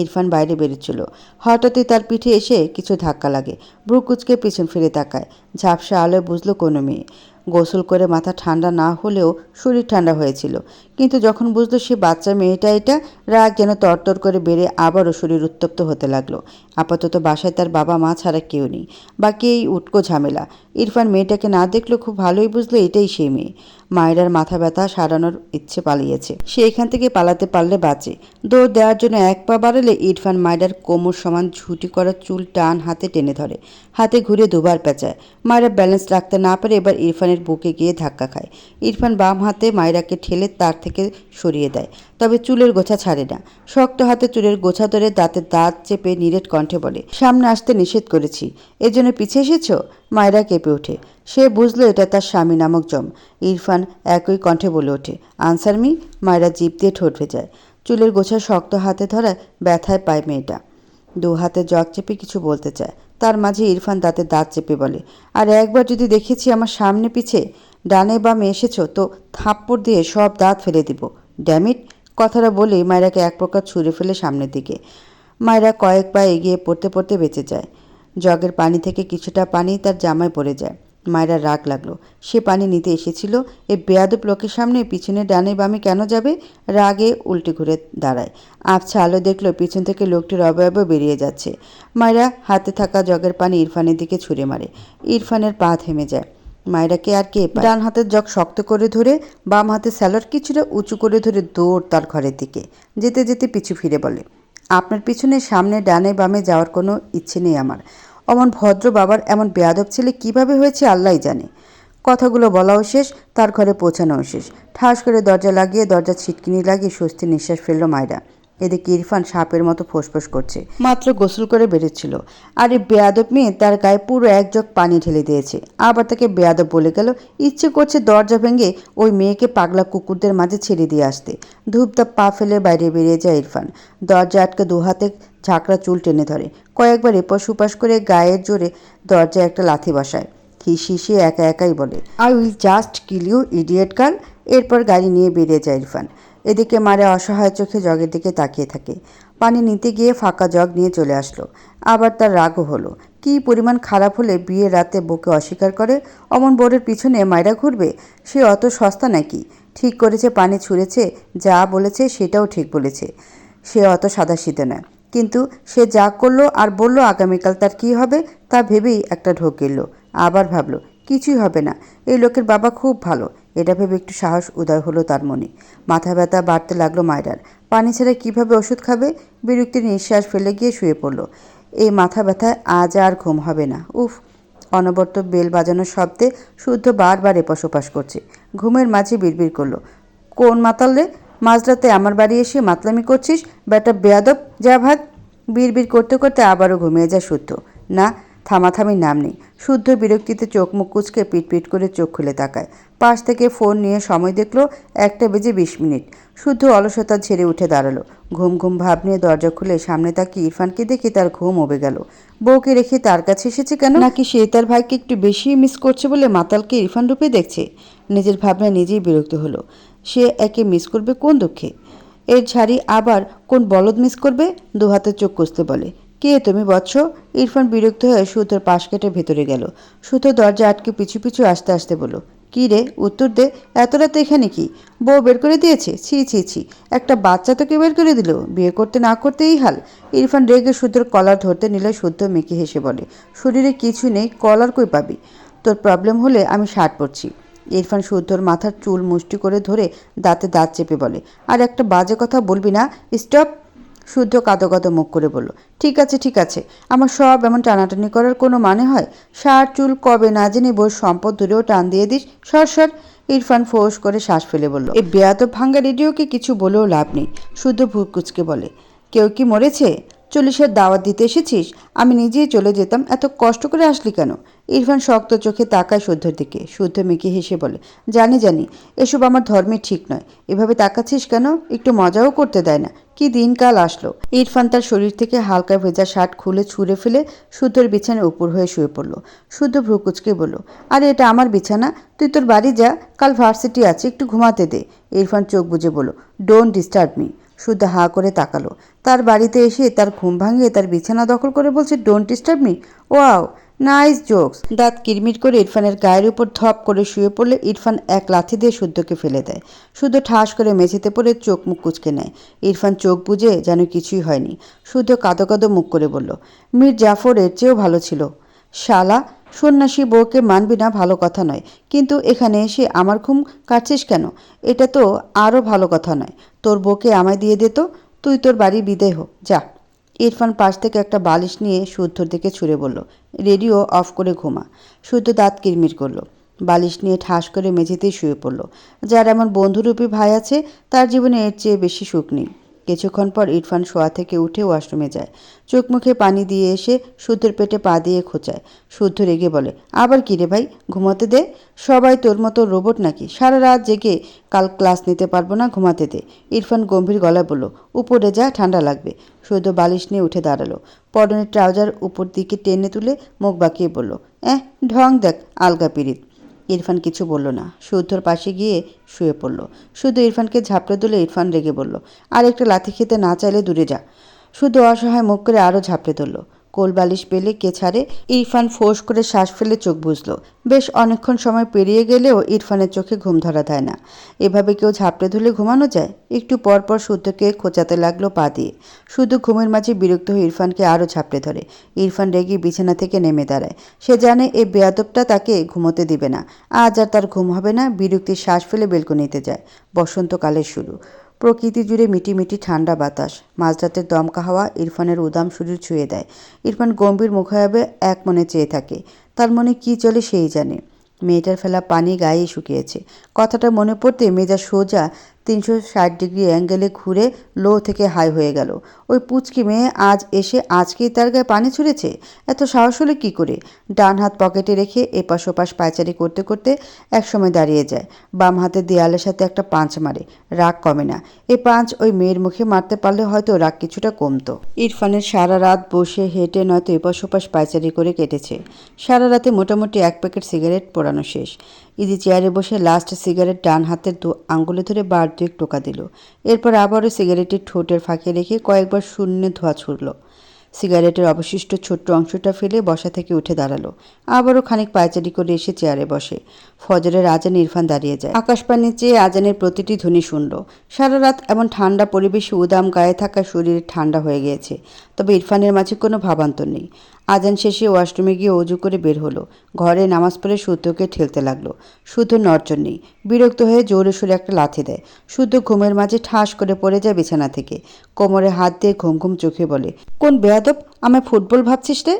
ইরফান বাইরে বেরোচ্ছিল। হঠাৎই তার পিঠে এসে কিছু ধাক্কা লাগে। ভ্রু কুচকে পিছন ফিরে তাকায়। ঝাপসা আলোয় বুঝলো কোনো মেয়ে। গোসল করে মাথা ঠান্ডা না হলেও শরীর ঠান্ডা হয়েছিল। কিন্তু যখন বুঝলো সে বাচ্চা মেয়েটা, এটা রাগ যেন তরতর করে বেড়ে আবারও শরীর উত্তপ্ত হতে লাগলো। আপাতত বাসায় তার বাবা মা ছাড়া কেউ নেই। বাকি এই উটকো ঝামেলা। ইরফান মেয়েটাকে না দেখলো খুব ভালোই বুঝলো এটাই সেই মেয়ে। মায়েরার মাথা ব্যথা সারানোর ইচ্ছে পালিয়েছে। সে এখান থেকে পালাতে পারলে বাঁচে। দৌড় দেওয়ার জন্য এক পা বাড়ালে ইরফান মায়েরার কোমর সমান ঝুঁটি করা চুল টান হাতে টেনে ধরে। হাতে ঘুরে দুবার পেঁচায়। মায়েরা ব্যালেন্স রাখতে না পারে এবার ইরফানের বুকে গিয়ে ধাক্কা খায়। ইরফান বাম হাতে মায়েরাকে ঠেলে তার থেকে থেকে সরিয়ে দেয়, তবে চুলের গোছা ছাড়ে না। শক্ত হাতে চুলের গোছা ধরে দাঁতে দাঁত চেপে নিরেট কণ্ঠে বলে, সামনে আসতে নিষেধ করেছি, এজন্য পিছিয়ে এসেছ? মায়েরা কেঁপে ওঠে। সে বুঝলো এটা তার স্বামী নামক জম। ইরফান একই কণ্ঠে বলে ওঠে, আনসার মি। মায়েরা জিভ দিয়ে ঠোঁট ভেজায়। চুলের গোছা শক্ত হাতে ধরায় ব্যথায় পায় মেয়েটা। দু হাতে জগ চেপে কিছু বলতে চায়, তার মাঝে ইরফান দাঁতে দাঁত চেপে বলে, আর একবার যদি দেখেছি আমার সামনে পিছে ডানে বামে এসেছো তো থাপ্পড় দিয়ে সব দাঁত ফেলে দিব। ড্যামিট। কথাটা বলেই মায়েরাকে এক প্রকার ছুঁড়ে ফেলে সামনের দিকে। মায়েরা কয়েক পা এগিয়ে পড়তে পড়তে বেঁচে যায়। জগের পানি থেকে কিছুটা পানি তার জামায় পড়ে যায়। মায়েরা রাগ লাগলো। সে পানি নিতে এসেছিল, এই বেয়াদব লোকের সামনে পিছনে ডানে বামে কেন যাবে? রাগে উল্টে ঘুরে দাঁড়ায়। আবছা আলো দেখলো পিছন থেকে লোকটির অবয়ব বেরিয়ে যাচ্ছে। মায়েরা হাতে থাকা জগের পানি ইরফানের দিকে ছুঁড়ে মারে। ইরফানের পা থেমে যায়। মায়েরাকে আর কে পায়? ডান হাতের জগ শক্ত করে ধরে বাম হাতে স্যালাড কিছুটা উঁচু করে ধরে দৌড় তার ঘরের দিকে। যেতে যেতে পিছু ফিরে বলে, আপনার পিছনে সামনে ডানে বামে যাওয়ার কোনো ইচ্ছে নেই আমার। অমন ভদ্র বাবার এমন বেয়াদব ছেলে কিভাবে হয়েছে আল্লাহই জানে। কথাগুলো বলাও শেষ, তার ঘরে পৌঁছানোও শেষ। ঠাস করে দরজা লাগিয়ে দরজা ছিটকিনি লাগিয়ে স্বস্তির নিঃশ্বাস ফেলল মায়েরা। এদিকে ইরফান সাপের মতো ফোঁসফোঁস করছে। মাত্র গোসল করে বেরোচ্ছিল, আর এই বেয়াদব মেয়ে তার গায়ে পুরো এক জগ পানি ঢেলে দিয়েছে। আবার তাকে বেয়াদব বলে গেল। ইচ্ছে করছে দরজা ভেঙে ওই মেয়েকে পাগলা কুকুরদের মাঝে ছেড়ে দিয়ে আসতে। ধূপধাপ পা ফেলে বাইরে বেরিয়ে যায় ইরফান। দরজা আটকে দু হাতে ঝাঁকড়া চুল টেনে ধরে। কয়েকবার এপাশ ওপাশ করে গায়ের জোরে দরজায় একটা লাথি বসায়। হিসিয়ে একা একাই বলে, I will just kill you idiot girl. এরপর গাড়ি নিয়ে বেরিয়ে যায় ইরফান। এদিকে মারে অসহায় চোখে জগের দিকে তাকিয়ে থাকে। পানি নিতে গিয়ে ফাঁকা জগ নিয়ে চলে আসলো। আবার তার রাগও হলো। কী পরিমাণ খারাপ হলে বিয়ের রাতে বউকে অস্বীকার করে? অমন বোরের পিছনে মায়েরা ঘুরবে? সে অত সস্তা নাকি? ঠিক করেছে পানি ছুঁড়েছে, যা বলেছে সেটাও ঠিক বলেছে। সে অত সাদাসিধে নয়। কিন্তু সে যা করলো আর বলল আগামীকাল তার কী হবে তা ভেবেই একটা ঢোক গেল। আবার ভাবলো কিছুই হবে না, এই লোকের বাবা খুব ভালো। এটা ভেবে একটু সাহস উদয় হলো তার মনে। মাথা ব্যথা বাড়তে লাগলো মায়েরার। পানি ছাড়া কীভাবে ওষুধ খাবে? বিরক্তির নিঃশ্বাস ফেলে গিয়ে শুয়ে পড়ল। এই মাথা ব্যথায় আজ আর ঘুম হবে না। উফ। অনবরত বেল বাজানোর শব্দে শুদ্ধ বারবার এপাশ ওপাশ করছে। ঘুমের মাঝে বিড়বিড় করলো, কোন মাতাল রে? মাঝরাতে আমার বাড়ি এসে মাতলামি করছিস? বেটা বেয়াদব, যা ভাগ। বিড়বিড় করতে করতে আবারও ঘুমিয়ে যায় শুদ্ধ। না, থামাথামির নাম নেই। শুদ্ধ বিরক্তিতে চোখ মুখ কুচকে পিটপিট করে চোখ খুলে তাকায়। পাশ থেকে ফোন নিয়ে সময় দেখলো 1:20। শুদ্ধ অলসতা ছেড়ে উঠে দাঁড়ালো। ঘুম ঘুম ভাব নিয়ে দরজা খুলে সামনে তাকিয়ে ইরফানকে দেখে তার ঘুম উবে গেল। বউকে রেখে তার কাছে এসেছে কেন? নাকি সে তার ভাইকে একটু বেশি মিস করছে বলে মাতালকে ইরফান রূপে দেখছে? নিজের ভাবনা নিজেই বিরক্ত হলো। সে একে মিস করবে কোন দুঃখে? এর ঝাড়ি আবার কোন বলদ মিস করবে? দু হাতে চোখ কষতে বলে, কে তুমি বৎস? ইরফান বিরক্ত হয়ে সুতোর পাশ কেটে ভেতরে গেল। সুতো দরজা আটকে পিছু পিছু আসতে আসতে বলল, কী রে, উত্তর দে। এত রাতে এখানে কি? বউ বের করে দিয়েছে? ছি ছি ছি, একটা বাচ্চা তোকে বের করে দিল? বিয়ে করতে না করতেই হাল। ইরফান রেগে সুতোর কলার ধরতে নিলে শুদ্ধ মেকি হেসে বলে, শরীরে কিছু নেই, কলার কই পাবি? তোর প্রবলেম হলে আমি শার্ট পরছি। ইরফান শুদ্ধর মাথার চুল মুষ্টি করে ধরে দাঁতে দাঁত চেপে বলে, আর একটা বাজে কথা বলবি না। স্টপ। শুদ্ধ কাঁদো কাঁদো মুখ করে বলল, ঠিক আছে ঠিক আছে, আমার সব এমন টানাটানি করার কোনো মানে হয়? শার্ট চুল কবে না জেনে বই সম্পদ ধরেও টান দিয়ে দিস। সর সর। ইরফান ফোঁস করে শ্বাস ফেলে বলল, এই বেয়াদব ভাঙ্গা রেডিওকে কিছু বলেও লাভ নেই। শুদ্ধ ভুর কুচকে বলে, কেউ কি মরেছে? 40-এর দাওয়াত দিতে এসেছিস? আমি নিজেই চলে যেতাম, এত কষ্ট করে আসলি কেন? ইরফান শক্ত চোখে তাকায় শুদ্ধর দিকে। শুদ্ধ মেকি হেসে বলে, জানি জানি, এসব আমার ধর্মে ঠিক নয়। এভাবে তাকাচ্ছিস কেন? একটু মজাও করতে দেয় না? কি দিনকাল আসলো। ইরফান তার শরীর থেকে হালকা ভেজা শার্ট খুলে ছুঁড়ে ফেলে শুদ্ধর বিছানায় উপর হয়ে শুয়ে পড়ল। শুদ্ধ ভ্রুকুচকে বলল, আরে এটা আমার বিছানা, তুই তোর বাড়ি যা, কাল ভার্সিটি আছে, একটু ঘুমাতে দে। ইরফান চোখ বুজে বলল, ডোন্ট ডিস্টার্ব মি। শুদ্ধ হাঁ করে তাকালো। তার বাড়িতে এসে তার ঘুম ভাঙিয়ে তার বিছানা দখল করে বলছে don't disturb me. Wow, nice jokes. দাঁত কিরমির করে ইরফানের গায়ের উপর ধপ করে শুয়ে পড়লে ইরফান এক লাথি দিয়ে শুদ্ধকে ফেলে দেয়। শুদ্ধ ঠাস করে মেঝেতে পড়ে চোখ মুখ কুচকে নেয়। ইরফান চোখ বুঝে যেন কিছুই হয়নি। শুদ্ধ কাঁদো কাঁদো মুখ করে বলল, মীর জাফর এর চেয়েও ভালো ছিল। শালা, সন্ন্যাসী বউকে মানবি না ভালো কথা নয়, কিন্তু এখানে এসে আমার ঘুম কাটছিস কেন? এটা তো আরও ভালো কথা নয়। তোর বউকে আমায় দিয়ে দে তো, তুই তোর বাড়ি বিদায় হো, যা। ইরফান পাশ থেকে একটা বালিশ নিয়ে শুদ্ধর দিকে ছুঁড়ে বলল, রেডিও অফ করে ঘুমা। শুদ্ধ দাঁত কিরমির করলো। বালিশ নিয়ে ঠাস করে মেঝেতেই শুয়ে পড়ল। যার এমন বন্ধুরূপী ভাই আছে তার জীবনে এর চেয়ে বেশি সুখ নেই। কিছুক্ষণ পর ইরফান শোয়া থেকে উঠে ওয়াশরুমে যায়। চোখ মুখে পানি দিয়ে এসে শুদ্ধর পেটে পা দিয়ে খোঁচায়। শুদ্ধ রেগে বলে, আবার কি রে ভাই, ঘুমাতে দে। সবাই তোর মতো রোবট নাকি? সারা রাত জেগে কাল ক্লাস নিতে পারবো না, ঘুমাতে দে। ইরফান গম্ভীর গলায় বলল, উপরে যা, ঠান্ডা লাগবে। শুদ্ধ বালিশ নিয়ে উঠে দাঁড়ালো। পরনের ট্রাউজার উপর দিকে টেনে তুলে মুখ বাঁকিয়ে বলল, ঢং দেখ, আলগা পিরিত। ইরফান কিছু বলল না। শুদ্ধর পাশে গিয়ে শুয়ে পড়ল। শুধু ইরফানকে ঝাপড়ে দিলে ইরফান রেগে বলল, আর একটা লাথি খেতে না চাইলে দূরে যা। শুধু অসহায় মুখ করে আরও ঝাপড়ে ধরল। কোল বালিশ পেলে কে ছাড়ে? ইরফান ফোঁস করে শ্বাস ফেলে চোখ বুঝল। বেশ অনেকক্ষণ সময় পেরিয়ে গেলেও ইরফানের চোখে ঘুম ধরা দেয় না। এভাবে কেউ ঝাপড়ে ধরলে ঘুমানো যায়? একটু পর পর শুদ্ধকে খোঁচাতে লাগলো পা দিয়ে। শুধু ঘুমের মাঝে বিরক্ত হয়ে ইরফানকে আরও ঝাপড়ে ধরে। ইরফান রেগে বিছানা থেকে নেমে দাঁড়ায়। সে জানে এই বেয়াদবটা তাকে ঘুমোতে দিবে না। আজ আর তার ঘুম হবে না। বিরক্তির শ্বাস ফেলে বেলকনিতে যায়। বসন্তকালের শুরু। প্রকৃতি জুড়ে মিটিমিটি ঠান্ডা বাতাস। মাঝরাতের দমকা হাওয়া ইরফানের উদাম শরীর ছুঁয়ে দেয়। ইরফান গম্ভীর মুখাভাবে এক মনে চেয়ে থাকে। তার মনে কি চলে সেই জানে। মেয়েটার ফেলা পানি গায়ে শুকিয়েছে। কথাটা মনে পড়তে মেজাজ সোজা 360 ডিগ্রি অ্যাঙ্গেলে ঘুরে লো থেকে হাই হয়ে গেল। ওই পুচকি মেয়ে আজ এসে আজকেই তার গায়ে পানি ছুঁড়েছে। এত সাহস হলো কী করে? ডান হাত পকেটে রেখে এপাশ ওপাশ পায়চারি করতে করতে একসময় দাঁড়িয়ে যায়। বাম হাতে দেয়ালের সাথে একটা পাঁচ মারে। রাগ কমে না। এই পাঁচ ওই মেয়ের মুখে মারতে পারলে হয়তো রাগ কিছুটা কমতো। ইরফানের সারা রাত বসে হেঁটে নয়তো এপাশ ওপাশ পায়চারি করে কেটেছে। সারা রাতে মোটামুটি 1 প্যাকেট সিগারেট পোড়ানো শেষ। ইজি চেয়ারে বসে লাস্ট সিগারেট ডান হাতের আঙ্গুলে ধরে বার দুয়েক টোকা দিল। এরপর আবারও সিগারেটের ঠোঁটের ফাঁকে রেখে কয়েকবার শূন্যে ধোঁয়া ছুড়ল। সিগারেটের অবশিষ্ট ছোট্ট অংশটা ফেলে বসা থেকে উঠে দাঁড়ালো। আবারও খানিক পায়চারি করে এসে চেয়ারে বসে। ফজরের আজানে ইরফান দাঁড়িয়ে যায়। আকাশপানে চেয়ে আজানের প্রতিটি ধ্বনি শুনল। সারা রাত এমন ঠান্ডা পরিবেশে উদাম গায়ে থাকা শরীর ঠান্ডা হয়ে গিয়েছে। তবে ইরফানের মাঝে কোনো ভাবান্তর নেই। আজান শেষে ওয়াশরুমে গিয়ে অজু করে বের হলো। ঘরে নামাজ পড়ে শুদ্ধকে ঠেলতে লাগলো। শুদ্ধ নড়চড় নেই। বিরক্ত হয়ে জোরে সোরে একটা লাথি দেয়। শুদ্ধ ঘুমের মাঝে ঠাস করে পড়ে যায় বিছানা থেকে। কোমরে হাত দিয়ে ঘুম ঘুম চোখে বলে, কোন বেয়াদব, আমায় ফুটবল ভাবছিস রে?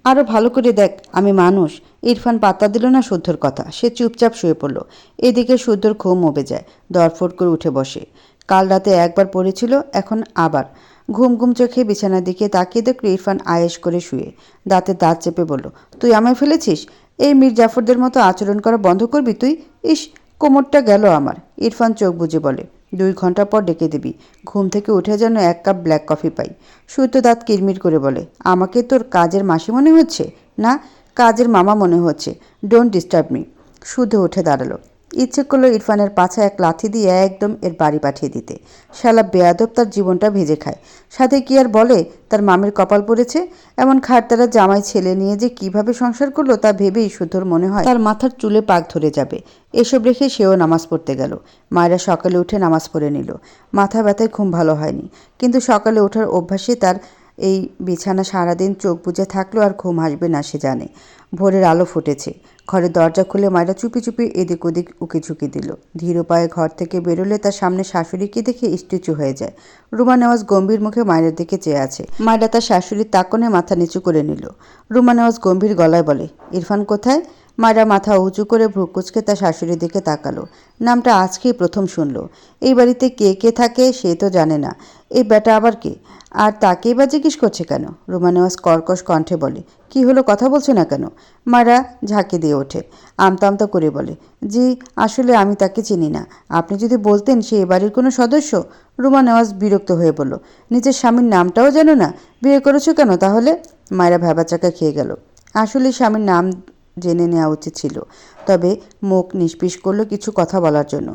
আরও ভালো করে দেখ, আমি মানুষ। ইরফান পাত্তা দিল না শুদ্ধর কথা। সে চুপচাপ শুয়ে পড়ল। এদিকে শুদ্ধর ঘুম উবে যায়। দরফট করে উঠে বসে। কাল রাতে একবার পড়েছিল, এখন আবার। ঘুম ঘুম চোখে বিছানার দিকে তাকিয়ে দেখল ইরফান আয়েশ করে শুয়ে। দাঁতে দাঁত চেপে বলল, তুই আমায় ফেলেছিস? এই মীর জাফরদের মতো আচরণ করা বন্ধ করবি তুই? ইস, কোমরটা গেল আমার। ইরফান চোখ বুজে বলে, 2 ঘন্টা পর ডেকে দিবি। ঘুম থেকে উঠে যেন 1 কাপ ব্ল্যাক কফি পাই। শুদ্ধ দাঁত কিরমির করে বলে, আমাকে তোর কাজের মাসি মনে হচ্ছে? না, কাজের মামা মনে হচ্ছে। Don't disturb me. শুদ্ধ উঠে দাঁড়ালো। ইচ্ছে করলো ইরফানের পাছায় এক লাথি দিয়ে একদম এর বাড়ি পাঠিয়ে দিতে। শালা বেয়াদব তার জীবনটা ভেজে খায়। সাথে কি আর বলে তার মামের কপাল পড়েছে? এমন খাটতারা জামাই ছেলে নিয়ে যে কিভাবে সংসার করলো তা ভেবেই শুদ্ধর মনে হয় তার মাথার চুলে পাক ধরে যাবে। এসব রেখে সেও নামাজ পড়তে গেল। মায়েরা সকালে উঠে নামাজ পড়ে নিল। মাথা ব্যথায় ঘুম ভালো হয়নি, কিন্তু সকালে ওঠার অভ্যাসে তার এই বিছানা সারাদিন চোখ বুজে থাকলেও আর ঘুম আসবে না সে জানে। ভোরের আলো ফুটেছে। ঘরের দরজা খুলে মায়েরা চুপি চুপি এদিক ওদিক উকিঝুঁকি দিল। ধীর পায়ে ঘর থেকে বেরোলে তার সামনে শাশুড়িকে দেখে স্ট্যাচু হয়ে যায়। রুমা নেওয়াজ গম্ভীর মুখে মায়ের দিকে চেয়ে আছে। মায়েরা তার শাশুড়ির তাকনে মাথা নিচু করে নিল। রুমা নেওয়াজ গম্ভীর গলায় বলে, ইরফান কোথায়? মায়েরা মাথা উঁচু করে ভ্রু কুঁচকে তার শাশুড়ির দিকে তাকালো। নামটা আজকেই প্রথম শুনল। এই বাড়িতে কে কে থাকে সে তো জানে না। এই বেটা আবার কে? আর তাকেই বা জিজ্ঞেস করছে কেন? রুমা নেওয়াজ কর্কশ কণ্ঠে বলে, কি হলো, কথা বলছে না কেন? মায়েরা ঝাঁকি দিয়ে ওঠে। আমতা আমতা করে বলে, জি আসলে আমি তাকে চিনি না। আপনি যদি বলতেন সে এ বাড়ির কোনো সদস্য। রুমা নেওয়াজ বিরক্ত হয়ে বলল, নিজের স্বামীর নামটাও জানো না? বিয়ে করেছো কেন তাহলে? মায়েরা ভ্যাবাচাকা খেয়ে গেল। আসলে স্বামীর নাম জেনে নেওয়া উচিত ছিল, তবে মুখ নিষ্পিস করলো কিছু কথা বলার জন্য।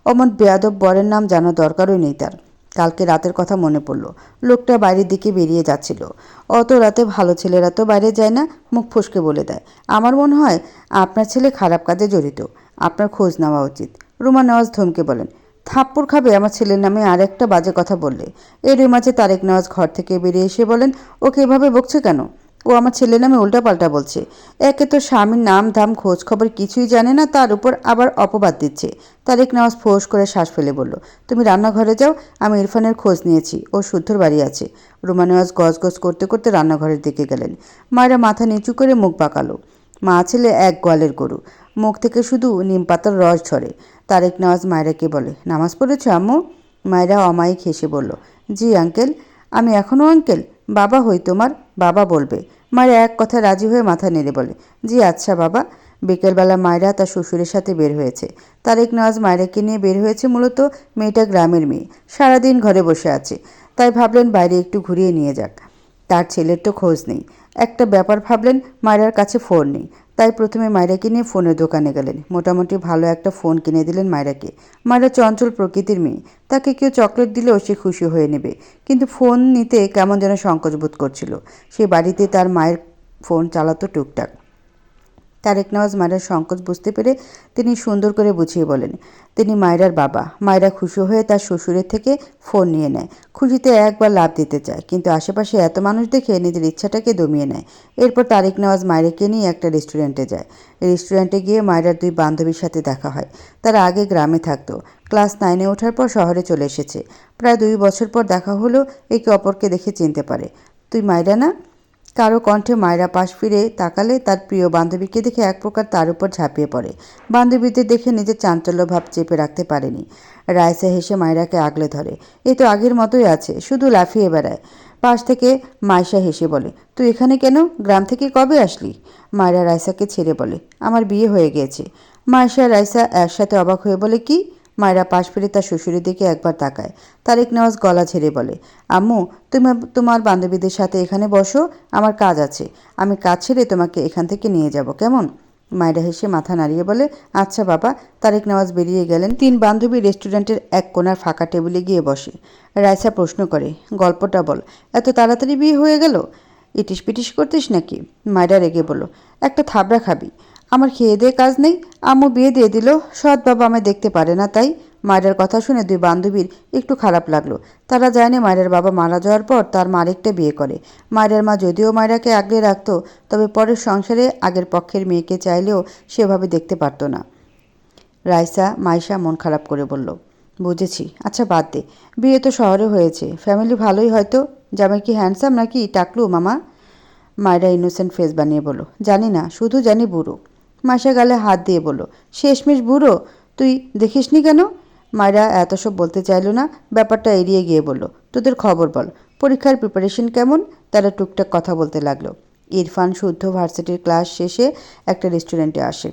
অমন বেয়াদব বরের নাম জানার দরকারই নেই তার। কালকে রাতের কথা মনে পড়ল। লোকটা বাইরের দিকে বেরিয়ে যাচ্ছিল। অত রাতে ভালো ছেলেরা তো বাইরে যায় না, মুখ ফসকে বলে দেয়। আমার মনে হয় আপনার ছেলে খারাপ কাজে জড়িত, আপনার খোঁজ নেওয়া উচিত। রুমা নেওয়াজ ধমকে বলেন, থাপ্পড় খাবে আমার ছেলের নামে আর একটা বাজে কথা বললে। এরই মাঝে তারেক নেওয়াজ ঘর থেকে বেরিয়ে এসে বলেন, ওকে এভাবে বকছে কেন? ও আমার ছেলের নামে উল্টাপাল্টা বলছে। একে তো স্বামীর নাম ধাম খোঁজ খবর কিছুই জানে না, তার উপর আবার অপবাদ দিচ্ছে। তারেক নেওয়াজ ফোঁস করে শ্বাস ফেলে বলল, তুমি রান্নাঘরে যাও, আমি ইরফানের খোঁজ নিয়েছি, ও শুদ্ধর বাড়ি আছে। রুমা নেওয়াজ গজগজ করতে করতে রান্নাঘরের দিকে গেলেন। মায়েরা মাথা নিচু করে মুখ বাঁকালো। মা ছেলে এক গোয়ালের গরু। মুখ থেকে শুধু নিম পাতার রস ঝরে। তারেক নওয়াজ মায়রাকে বলে, নামাজ পড়েছ আম্মু? মায়রা অমায়িক হেসে বলল, জি আঙ্কেল। আমি এখনও আঙ্কেল? বাবা হই তোমার, বাবা বলবে। মায়রা এক কথা রাজি হয়ে মাথা নেড়ে বলে, জি আচ্ছা বাবা। বিকেলবেলা মায়রা তার শ্বশুরের সাথে বের হয়েছে। তারেক নওয়াজ মায়রাকে নিয়ে বের হয়েছে। মূলত মেয়েটা গ্রামের মেয়ে, সারাদিন ঘরে বসে আছে, তাই ভাবলেন বাইরে একটু ঘুরিয়ে নিয়ে যাক। তার ছেলের তো খোঁজ নেই। একটা ব্যাপার ভাবলেন, মায়রার কাছে ফোন নেই, তাই প্রথমে মায়রাকে নিয়ে ফোনের দোকানে গেলেন। মোটামুটি ভালো একটা ফোন কিনে দিলেন মায়রাকে। মায়রা চঞ্চল প্রকৃতির মেয়ে, তাকে কেউ চকলেট দিলেও সে খুশি হয়ে নেবে, কিন্তু ফোন নিতে কেমন যেন সংকোচ বোধ করছিল। সে বাড়িতে তার মায়ের ফোন চালাতো টুকটাক। তারেক নওয়াজ মায়রার সংকোচ বুঝতে পেরে তিনি সুন্দর করে বুঝিয়ে বলেন, তিনি মায়রার বাবা। মায়রা খুশি হয়ে তার শ্বশুরের থেকে ফোন নিয়ে নেয়। খুশিতে একবার লাভ দিতে চায়, কিন্তু আশেপাশে এত মানুষ দেখে নিজের ইচ্ছাটাকে দমিয়ে নেয়। এরপর তারেক নওয়াজ মায়রাকে নিয়ে একটা রেস্টুরেন্টে যায়। রেস্টুরেন্টে গিয়ে মায়রার দুই বান্ধবীর সাথে দেখা হয়। তারা আগে গ্রামে থাকতো, ক্লাস 9-এ ওঠার পর শহরে চলে এসেছে। প্রায় 2 বছর পর দেখা হলো, একে অপরকে দেখে চিনতে পারে। তুই মায়রা না? কারো কণ্ঠে। মায়রা পাশ ফিরে তাকালে তার প্রিয় বান্ধবীকে দেখে এক প্রকার তার উপর ঝাঁপিয়ে পড়ে। বান্ধবীদের দেখে নিজের চাঞ্চল্য ভাব চেপে রাখতে পারেনি। রাইসা হেসে মায়রাকে আগলে ধরে। এ তো আগের মতোই আছে, শুধু লাফিয়ে বেড়ায়। পাশ থেকে মাইশা হেসে বলে, তুই এখানে কেন? গ্রাম থেকে কবে আসলি? মায়রা রাইসাকে ছেড়ে বলে, আমার বিয়ে হয়ে গিয়েছে। মাইশা রাইসা একসাথে অবাক হয়ে বলে, কি? মায়রা পাশ ফিরে তার শ্বশুরের দিকে একবার তাকায়। তারেক নওয়াজ গলা ছেড়ে বলে, আম্মু তুমি তোমার বান্ধবীদের সাথে এখানে বসো, আমার কাজ আছে। আমি কাজ ছেড়ে তোমাকে এখান থেকে নিয়ে যাব, কেমন? মায়রা হেসে মাথা নাড়িয়ে বলে, আচ্ছা বাবা। তারেক নওয়াজ বেরিয়ে গেলেন। 3 বান্ধবী রেস্টুরেন্টের এক কোণার ফাঁকা টেবিলে গিয়ে বসে। রাইসা প্রশ্ন করে, গল্পটা বল, এত তাড়াতাড়ি বিয়ে হয়ে গেল? ইটিস পিটিস করতিস নাকি? মায়রা রেগে বলল, একটা থাবড়া খাবি। আমার খেয়ে দিয়ে কাজ নেই, আম্মু বিয়ে দিয়ে দিল, সৎ বাবা আমায় দেখতে পারে না তাই। মায়রার কথা শুনে 2 বান্ধবীর একটু খারাপ লাগলো। তারা জানে মায়রার বাবা মারা যাওয়ার পর তার মা আরেকটা বিয়ে করে। মায়রার মা যদিও মায়রাকে আগলে রাখতো, তবে পরের সংসারে আগের পক্ষের মেয়েকে চাইলেও সেভাবে দেখতে পারতো না। রাইসা মাইশা মন খারাপ করে বলল, বুঝেছি, আচ্ছা বাদ দে, বিয়ে তো শহরে হয়েছে, ফ্যামিলি ভালোই হয়তো। জামাই কি হ্যান্ডসাম নাকি টাকলু মামা? মায়রা ইনোসেন্ট ফেস বানিয়ে বলল, জানি না, শুধু জানি বুড়ো। মাইশা গালে হাত দিয়ে বলল, শেষমেশ বুড়ো? তুই দেখিসনি কেন? মায়রা এত সব বলতে চাইল না, ব্যাপারটা এড়িয়ে গিয়ে বলল, তোদের খবর বল, পরীক্ষার প্রিপারেশন কেমন? তারা টুকটাক কথা বলতে লাগলো। ইরফান শুদ্ধ ভার্সিটির ক্লাস শেষে একটা রেস্টুরেন্টে আসে।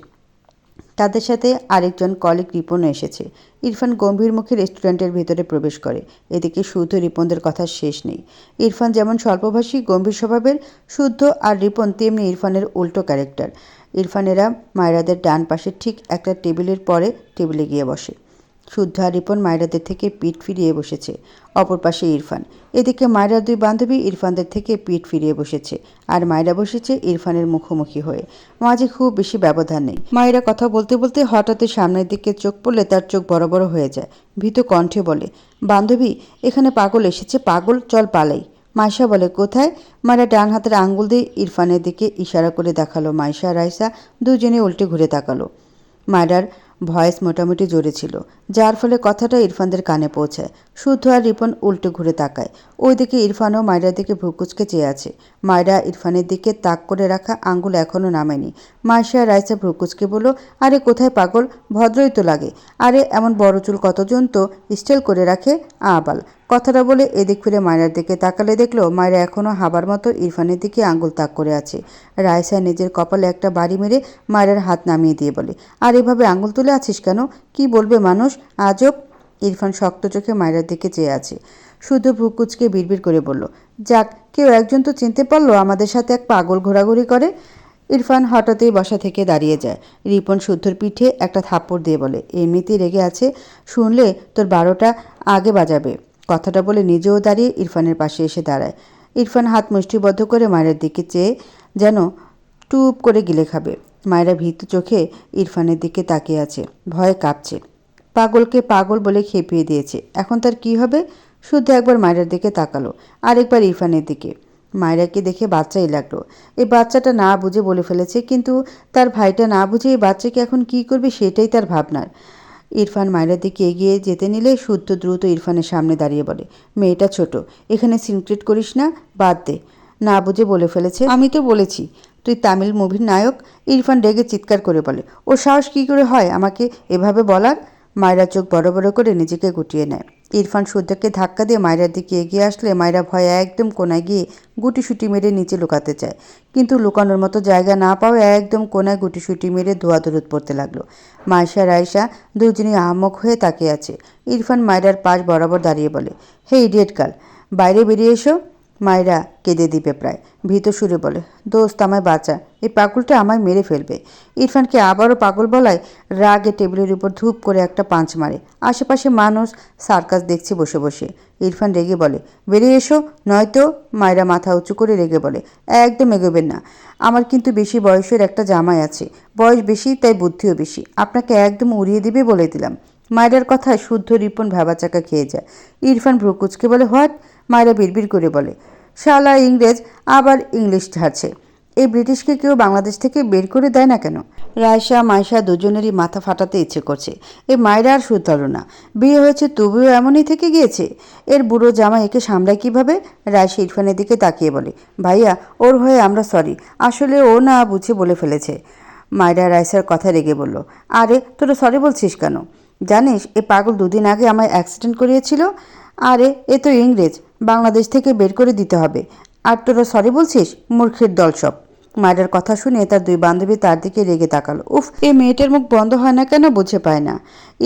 তাদের সাথে আরেকজন কলিগ রিপনও এসেছে। ইরফান গম্ভীর মুখে রেস্টুরেন্টের ভেতরে প্রবেশ করে। এদিকে শুদ্ধ রিপনদের কথা শেষ নেই। ইরফান যেমন স্বল্পভাষী গম্ভীর স্বভাবের, শুদ্ধ আর রিপন তেমনি ইরফানের উল্টো ক্যারেক্টার। ইরফানেরা মায়রাদের ডান পাশে ঠিক একটা টেবিলের পরে টেবিলে গিয়ে বসে। শুদ্ধ আর রিপন মায়রাদের থেকে পিঠ ফিরিয়ে বসেছে। অপর পাশে ইরফান। এদিকে মায়রার 2 বান্ধবী ইরফানদের থেকে পিঠ ফিরিয়ে বসেছে, আর মায়রা বসেছে ইরফানের মুখোমুখি হয়ে। মাঝে খুব বেশি ব্যবধান নেই। মায়রা কথা বলতে বলতে হঠাৎই সামনের দিকে চোখ পড়লে তার চোখ বড় বড় হয়ে যায়। ভীত কণ্ঠে বলে, বান্ধবী, এখানে পাগল এসেছে, পাগল, চল পালাই। মাইশা বলে, কোথায়? মায়রা ডান হাতের আঙ্গুল দিয়ে ইরফানের দিকে ইশারা করে দেখালো। মাইশা রাইসা দুজনে উল্টে ঘুরে তাকালো। মায়রার ভয়েস মোটামুটি জোরে ছিল, যার ফলে কথাটা ইরফানদের কানে পৌঁছায়। শুদ্ধ আর রিপন উল্টে ঘুরে তাকায়। ওইদিকে ইরফানও মায়রার দিকে ভ্রুকুচকে চেয়ে আছে। মায়রা ইরফানের দিকে তাক করে রাখা আঙ্গুল এখনও নামেনি। মাইশা রাইসা ভ্রুকুচকে বলল, আরে কোথায় পাগল, ভদ্রই তো লাগে। আরে এমন বড় চুল কতজন তো স্টাইল করে রাখে, আবাল। কথাটা বলে এদিক ফিরে মায়রার দিকে তাকালে দেখলো মায়রা এখনও হাবার মতো ইরফানের দিকে আঙ্গুল তাক করে আছে। রাইসা নিজের কপালে একটা বাড়ি মেরে মায়রার হাত নামিয়ে দিয়ে বলে, আর এভাবে আঙ্গুল তুলে আছিস কেন? কি বলবে মানুষ, আজব। ইরফান শক্ত চোখে মায়রার দিকে চেয়ে আছে। শুধু ভ্রুকুচকে বিড়বিড় করে বলল, যাক, কেউ একজন তো চিনতে পারলো আমাদের সাথে এক পাগল ঘোরাঘুরি করে। ইরফান হঠাৎই বসা থেকে দাঁড়িয়ে যায়। রিপন শুদ্ধর পিঠে একটা থাপ্পড় দিয়ে বলে, এমনিতেই রেগে আছে, শুনলে তোর 12টা আগে বাজাবে। কথাটা বলে নিজেও দাঁড়িয়ে ইরফানের পাশে এসে দাঁড়ায়। ইরফান হাত মুষ্টিবদ্ধ করে মায়ের দিকে চেয়ে যেন টুপ করে গিলে খাবে। মায়েরা ভীতু চোখে ইরফানের দিকে তাকিয়ে আছে, ভয়ে কাঁপছে। পাগলকে পাগল বলে খেপিয়ে দিয়েছে, এখন তার কি হবে? শুদ্ধ একবার মায়ের দিকে তাকালো, আরেকবার ইরফানের দিকে। মায়রাকে দেখে বাচ্চাই লাগলো। এই বাচ্চাটা না বুঝে বলে ফেলেছে, কিন্তু তার ভাইটা না বুঝে এই বাচ্চাকে এখন কি করবে সেটাই তার ভাবনার। ইরফান মায়রার দিকে এগিয়ে যেতে নিলে শুদ্ধ দ্রুত ইরফানের সামনে দাঁড়িয়ে বলে, মেয়েটা ছোট, এখানে সিনক্রেট করিস না, বাদ দে। না বুঝে বলে ফেলেছে, আমি তো বলেছি তুই তামিল মুভির নায়ক? ইরফান রেগে চিৎকার করে বলে। ওর সাহস কী করে হয় আমাকে এভাবে বলার? মায়রা চোখ বড় বড় করে নিজেকে গুটিয়ে নেয়। ইরফান শুদ্ধকে ধাক্কা দিয়ে মায়রার দিকে এগিয়ে আসলে মায়রা ভয়ে একদম কোনায় গিয়ে গুটিসুটি মেরে নিচে লুকাতে চায়, কিন্তু লুকানোর মতো জায়গা না পাওয়া একদম কোনায় গুটিসুটি মেরে ধোয়াধুরুত পড়তে লাগলো। মাইশা রাইসা দুজনই আহাম্মক হয়ে তাকিয়ে আছে। ইরফান মায়রার পাশ বরাবর দাঁড়িয়ে বলে, হে ইডিয়েট গার্ল, বাইরে বেরিয়ে এসো। মায়রা কেঁদে দিবে প্রায়, ভীত সুরে বলে, দোস্ত আমায় বাঁচা, এই পাগলটা আমায় মেরে ফেলবে। ইরফানকে আবারও পাগল বলায় রাগে টেবিলের উপর ধূপ করে একটা পাঁচ মারে। আশেপাশে মানুষ সার্কাস দেখছে বসে বসে। ইরফান রেগে বলে, বেরিয়ে এসো নয়তো। মায়রা মাথা উঁচু করে রেগে বলে, একদম এগোবেন না, আমার কিন্তু বেশি বয়সের একটা জামাই আছে, বয়স বেশি তাই বুদ্ধিও বেশি, আপনাকে একদম উড়িয়ে দিবে বলে দিলাম। মায়রার কথায় শুদ্ধ রিপন ভ্যাবাচাকা খেয়ে যায়। ইরফান ভ্রুকুচকে বলে, হোয়াট? মায়রা বিড়বিড় করে বলে, শালা ইংরেজ আবার ইংলিশ ঝাড়ছে। এই ব্রিটিশকে কেউ বাংলাদেশ থেকে বের করে দেয় না কেন? রায়শা মাইশা দুজনেরই মাথা ফাটাতে ইচ্ছে করছে। এই মায়রা আর শুধ হলো না, বিয়ে হয়েছে তবুও এমনই থেকে গিয়েছে। এর বুড়ো জামা একে সামলায় কীভাবে? রায়শা ইরফানের দিকে তাকিয়ে বলে, ভাইয়া ওর হয়ে আমরা সরি, আসলে ও না বুঝে বলে ফেলেছে। মায়রা রায়সার কথা রেগে বলল, আরে তোরা সরি বলছিস কেন? জানিস এ পাগল দুদিন আগে আমায় অ্যাক্সিডেন্ট করিয়েছিল। আরে এ তো ইংরেজ, বাংলাদেশ থেকে বের করে দিতে হবে, আর তোরা সরি বলছিস? মূর্খের দল সব। মায়ের কথা শুনে তার দুই বান্ধবী তার দিকে রেগে তাকালো। উফ, এই মেয়েটার মুখ বন্ধ হয় না কেন বুঝে পায় না।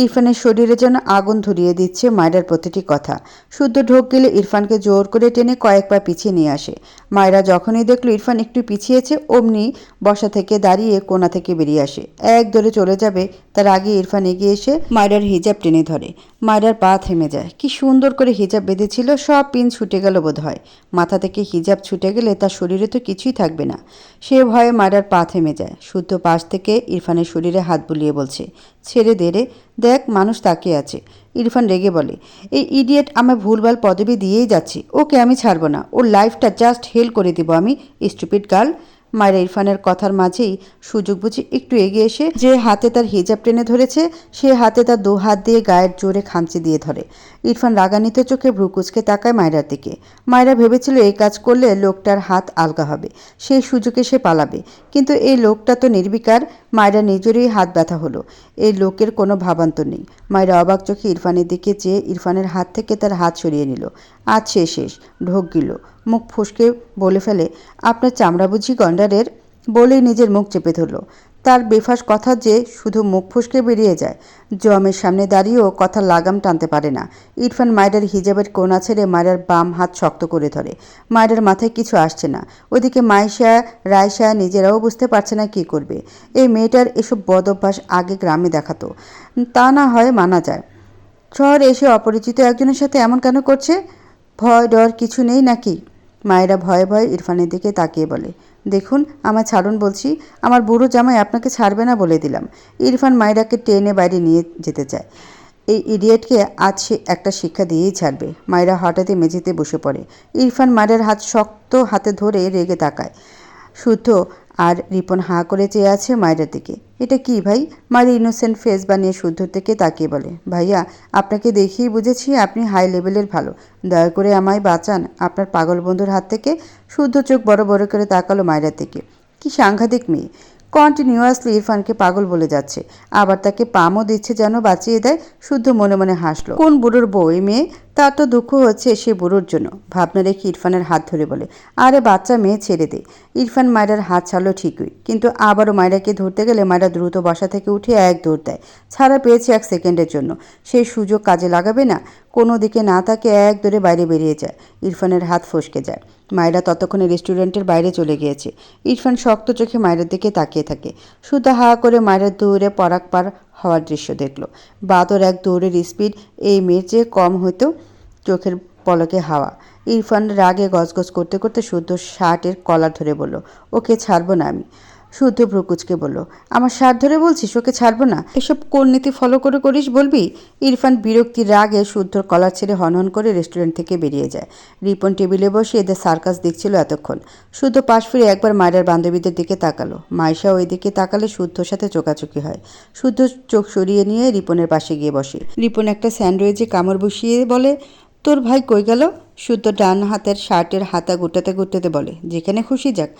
ইরফানের শরীরে যেন আগুন ধরিয়ে দিচ্ছে মায়ের প্রতিটি কথা। শুদ্ধ ঢোক গেলে ইরফানকে জোর করে টেনে কয়েক পা পিছিয়ে নিয়ে আসে। মায়েরা যখনই দেখলো ইরফান একটু পিছিয়েছে অমনি বসা থেকে দাঁড়িয়ে কোণা থেকে বেরিয়ে আসে। এক দৌড়ে চলে যাবে তার আগে ইরফান এগিয়ে এসে মায়রার হিজাব টেনে ধরে। মায়রার পা থেমে যায়। কি সুন্দর করে হিজাব বেঁধেছিল, সব পিন ছুটে গেল বোধ হয়। মাথা থেকে হিজাব ছুটে গেলে তার শরীরে তো কিছুই থাকবে না। সে ভয়ে মায়রার পা থেমে যায়। শুদ্ধ পাশ থেকে ইরফানের শরীরে হাত বুলিয়ে বলছে, ছেড়ে দে রে, দেখ মানুষ তাকিয়ে আছে। ইরফান রেগে বলে, এই ইডিয়েট আমায় ভুলভাল পদবি দিয়েই যাচ্ছে, ওকে আমি ছাড়বো না, ওর লাইফটা জাস্ট হেল করে দিব আমি, স্টুপিড গার্ল। মায়েরা ইরফানের কথার মাঝেই সুযোগ বুঝে একটু এগিয়ে এসে যে হাতে তার হিজাব টেনে ধরেছে সে হাতে তার দু হাত দিয়ে গায়ের জোরে খামচি দিয়ে ধরে। ইরফান রাগান্বিত চোখে ভ্রুকুচকে তাকায় মায়রার দিকে। মায়রা ভেবেছিল এই কাজ করলে লোকটার হাত আলগা হবে, সেই সুযোগে সে পালাবে, কিন্তু এই লোকটা তো নির্বিকার। মায়রা নিজেরই হাত ব্যথা হলো। এই লোকের কোনো ভাবান্তর নেই। মায়রা অবাক চোখে ইরফানের দিকে চেয়ে ইরফানের হাত থেকে তার হাত সরিয়ে নিল। আজ সে শেষ, ঢোক গিল। মুখ ফসকে বলে ফেলে, আপনার চামড়া বুঝি গন্ডারের? বলেই নিজের মুখ চেপে ধরল। তার বেফাস কথা যে শুধু মুখ ফসকে বেরিয়ে যায়, জমের সামনে দাঁড়িয়েও কথা লাগাম টানতে পারে না। ইরফান মায়রার হিজাবের কোণা ছেড়ে মায়রার বাম হাত শক্ত করে ধরে। মায়রার মাথায় কিছু আসছে না। ওদিকে মাইশা রায়শা নিজেরাও বুঝতে পারছে না কী করবে। এই মেয়েটার এসব বদ অভ্যাস আগে গ্রামে দেখাতো, তা না হয় মানা যায়, শহরে এসে অপরিচিত একজনের সাথে এমন কেন করছে? ভয় ডর কিছু নেই নাকি? মায়েরা ভয়ে ভয়ে ইরফানের দিকে তাকিয়ে বলে, দেখুন আমায় ছাড়ুন বলছি, আমার বুড়ো জামাই আপনাকে ছাড়বে না বলে দিলাম। ইরফান মায়েরাকে টেনে বাইরে নিয়ে যেতে চায়। এই ইডিয়েটকে আজ সে একটা শিক্ষা দিয়েই ছাড়বে। মায়েরা হঠাৎই মেঝেতে বসে পড়ে। ইরফান মায়ের হাত শক্ত হাতে ধরে রেগে তাকায়। শুদ্ধ আর রিপন হাঁ করে চেয়ে আছে মায়ের দিকে। এটা কি ভাই? মায়ের ইনোসেন্ট ফেস বানিয়ে শুদ্ধর দিকে তাকিয়ে বলে, ভাইয়া আপনাকে দেখেই বুঝেছি আপনি হাই লেভেলের ভালো, দয়া করে আমায় বাঁচান আপনার পাগল বন্ধুর হাত থেকে। শুদ্ধ চোখ বড় বড় করে তাকালো মায়ের দিকে। কি সাংঘাতিক মেয়ে, কন্টিনিউয়াসলি ইরফানকে পাগল বলে যাচ্ছে, আবার তাকে পামও দিচ্ছে যেন বাঁচিয়ে দেয়। শুদ্ধ মনে মনে হাসলো। কোন বুড়োর বউ এই মেয়ে? তার তো দুঃখ হচ্ছে সে বুড়োর জন্য। ভাবনা রেখে ইরফানের হাত ধরে বলে, আরে বাচ্চা মেয়ে ছেড়ে দে। ইরফান মায়রার হাত ছাড়লো ঠিকই, কিন্তু আবারও মায়রাকে ধরতে গেলে মায়রা দ্রুত বসা থেকে উঠে এক দৌড় দেয়। ছাড়া পেয়েছে 1 সেকেন্ডের জন্য, সেই সুযোগ কাজে লাগাবে না? কোনো দিকে না তাকে এক দৌড়ে বাইরে বেরিয়ে যায়। ইরফানের হাত ফসকে যায়। মায়রা ততক্ষণে রেস্টুরেন্টের বাইরে চলে গিয়েছে। ইরফান শক্ত চোখে মায়ের দিকে তাকিয়ে থাকে। সুতা হা করে মায়ের দৌড়ে পরাক পার হওয়ার দৃশ্য দেখল। বাদর এক দৌড়ের স্পিড এই মেয়ের চেয়ে কম হতো। চোখের পলকে হাওয়া। ইরফান রাগে গজগজ করতে করতে শুদ্ধ শার্টের কলার ধরে বলল, ওকে ছাড়বো না আমি। শুদ্ধ ভ্রুকুচকে বলল, আমার শার্ট ধরে বলছিস ওকে ছাড়বো না? এসব কোন নীতি ফলো করে করিস বলবি? ইরফান বিরক্তির রাগে শুদ্ধর কলার ছেড়ে হনহন করে রেস্টুরেন্ট থেকে বেরিয়ে যায়। রিপন টেবিলে বসে এদের সার্কাস দেখছিল এতক্ষণ। শুদ্ধ পাশ ফিরে একবার মায়ের বান্ধবীদের দিকে তাকালো। মাইশা ওই দিকে তাকালে শুদ্ধর সাথে চোকাচুকি হয়। শুদ্ধ চোখ সরিয়ে নিয়ে রিপনের পাশে গিয়ে বসে। রিপন একটা স্যান্ডউইচে কামড় বসিয়ে বলে, তোর ভাই কই গেল? শুদ্ধ ডান হাতের শার্টের হাতা গুটাতে গুটাতে বলে, যেখানে খুশি যাক,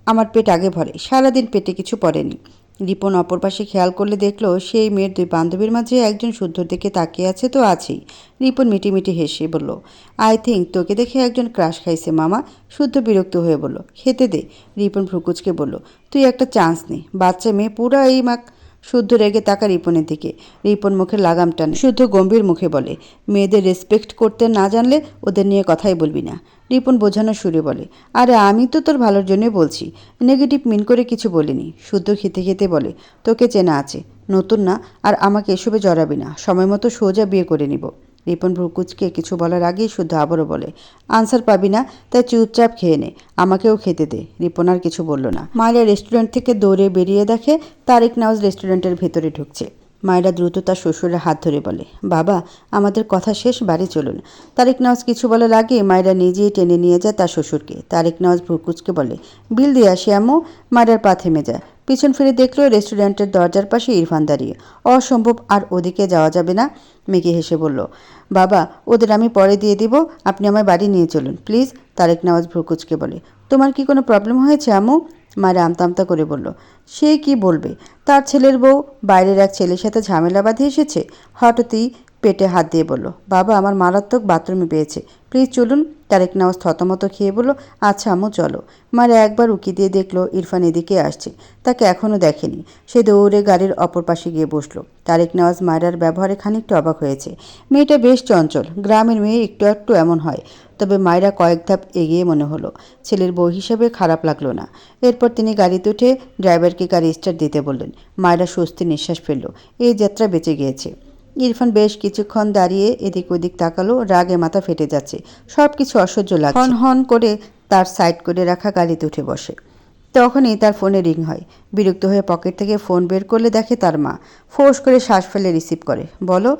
আমার পেট আগে ভরে, সারাদিন পেটে কিছু পড়েনি। রিপন অপর পাশে খেয়াল করলে দেখলো সেই মেয়ের দুই বান্ধবীর মাঝে একজন শুদ্ধর দিকে তাকিয়ে আছে তো আছেই। রিপন মিটিমিটি হেসে বলল, আই থিঙ্ক তোকে দেখে একজন ক্রাশ খাইছে মামা। শুদ্ধ বিরক্ত হয়ে বলল, খেতে দে। রিপন ভ্রুকুচকে বলল, তুই একটা চান্স নে, বাচ্চা মেয়ে পুরা এই মাক। শুদ্ধ রেগে তাকা রিপনের দিকে। রিপন মুখে লাগাম টানে। শুদ্ধ গম্ভীর মুখে বলে, মেয়েদের রেসপেক্ট করতে না জানলে ওদের নিয়ে কথাই বলবি না। রিপন বোঝানোর সুরে বলে, আরে আমি তো তোর ভালোর জন্যই বলছি, নেগেটিভ মিন করে কিছু বলিনি। শুদ্ধ খেতে খেতে বলে, তোকে চেনা আছে, নতুন না, আর আমাকে এসবে জড়াবি না, সময় মতো সোজা বিয়ে করে নিব। রিপন ভ্রুকুচকে কিছু বলার আগেই শুদ্ধ আবারও বলে, আনসার পাবি না, তাই চুপচাপ খেয়ে নে, আমাকেও খেতে দে। রিপন আর কিছু বলল না। মায়েরা রেস্টুরেন্ট থেকে দৌড়ে বেরিয়ে দেখে তারেক নওয়াজ রেস্টুরেন্টের ভেতরে ঢুকছে। মায়েরা দ্রুত তার শ্বশুরের হাত ধরে বলে, বাবা আমাদের কথা শেষ, বাড়ি চলুন। তারেক নওয়াজ কিছু বলার আগে মায়েরা নিজেই টেনে নিয়ে যায় তার শ্বশুরকে। তারেক নওয়াজ ভ্রুকুচকে বলে, বিল দিয়ে আসি আম্মু। মায়েরার পা থেমে যায়। পিছন ফিরে দেখলো রেস্টুরেন্টের দরজার পাশে ইরফান দাঁড়িয়ে। অসম্ভব, আর ওদিকে যাওয়া যাবে না। মেঘে হেসে বলল, বাবা ওদের আমি পরে দিয়ে দিব, আপনি আমার বাড়ি নিয়ে চলুন প্লিজ। তারেক নওয়াজ ভ্রুকুচকে বলে, তোমার কি কোনো প্রবলেম হয়েছে আম্মু? মায়েরা আমতা আমতা করে বলল, সে কি বলবে, তার ছেলের বউ বাইরের এক ছেলের সাথে ঝামেলা বাঁধিয়ে এসেছে। হঠাৎই পেটে হাত দিয়ে বলল, বাবা আমার মারাত্মক বাথরুমে পেয়েছে, প্লিজ চলুন। তারেক নওয়াজ থতমত খেয়ে বলল, আচ্ছা আম্মু চলো। মায়েরা একবার উকি দিয়ে দেখলো ইরফান এদিকে আসছে, তাকে এখনও দেখেনি। সে দৌড়ে গাড়ির অপর পাশে গিয়ে বসলো। তারেক নওয়াজ মায়েরার ব্যবহারে খানিকটা অবাক হয়েছে। মেয়েটা বেশ চঞ্চল, গ্রামের মেয়ে একটু একটু এমন হয়। তবে মায়েরা কয়েক ধাপ এগিয়ে মনে হলো। ছেলের বউ হিসেবে খারাপ লাগলো না। এরপর তিনি গাড়িতে উঠে ড্রাইভারকে গাড়ি স্টার্ট দিতে বললেন। মায়েরা স্বস্তি নিঃশ্বাস ফেলল, এই যাত্রা বেঁচে গিয়েছে। ইরফান বেশ কিছুক্ষণ দাঁড়িয়ে এদিক ওদিক তাকালো, রাগে মাথা ফেটে যাচ্ছে, সব কিছু অসহ্য লাগছে। হন হন করে তার সাইড করে রাখা গাড়িতে উঠে বসে। তখনই তার ফোনে রিং হয়। বিরক্ত হয়ে পকেট থেকে ফোন বের করলে দেখে তার মা। ফোঁস করে শ্বাস ফেলে রিসিভ করে। বলো।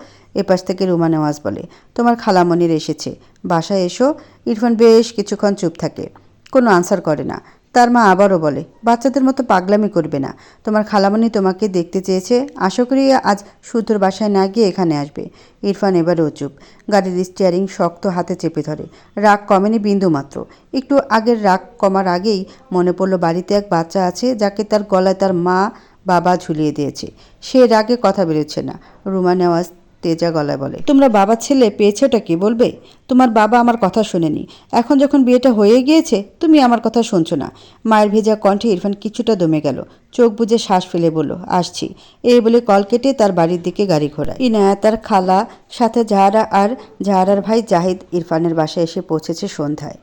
এপাশ থেকে রুমা নেওয়াজ বলে, তোমার খালামণির এসেছে, বাসায় এসো। ইরফান বেশ কিছুক্ষণ চুপ থাকে, কোনো আনসার করে না। তার মা আবারও বলে, বাচ্চাদের মতো পাগলামি করবে না, তোমার খালামণি তোমাকে দেখতে চেয়েছে, আশা করি আজ শুদ্ধর বাসায় না গিয়ে এখানে আসবে। ইরফান এবারেও চুপ। গাড়ির স্টিয়ারিং শক্ত হাতে চেপে ধরে। রাগ কমেনি বিন্দু মাত্র। একটু আগের রাগ কমার আগেই মনে পড়ল বাড়িতে এক বাচ্চা আছে যাকে তার গলায় তার মা বাবা ঝুলিয়ে দিয়েছে। সে রাগে কথা বেরোচ্ছে না। রুমা নেওয়াজ তেজা গলায় বলে, তোমরা বাবা ছেলে পেয়েছোটা কি বলবে? তোমার বাবা আমার কথা শোনেনি, এখন যখন বিয়েটা হয়ে গিয়েছে তুমি আমার কথা শুনছো না। মায়ের ভেজা কণ্ঠে ইরফান কিছুটা দমে গেল। চোখ বুজে শ্বাস ফেলে বলল, আসছি। এই বলে কল কেটে তার বাড়ির দিকে গাড়ি ঘোরায়। ইনায়া তার খালা সাথে জাহারা আর জাহারার ভাই জাহিদ ইরফানের বাসায় এসে পৌঁছেছে সন্ধ্যায়।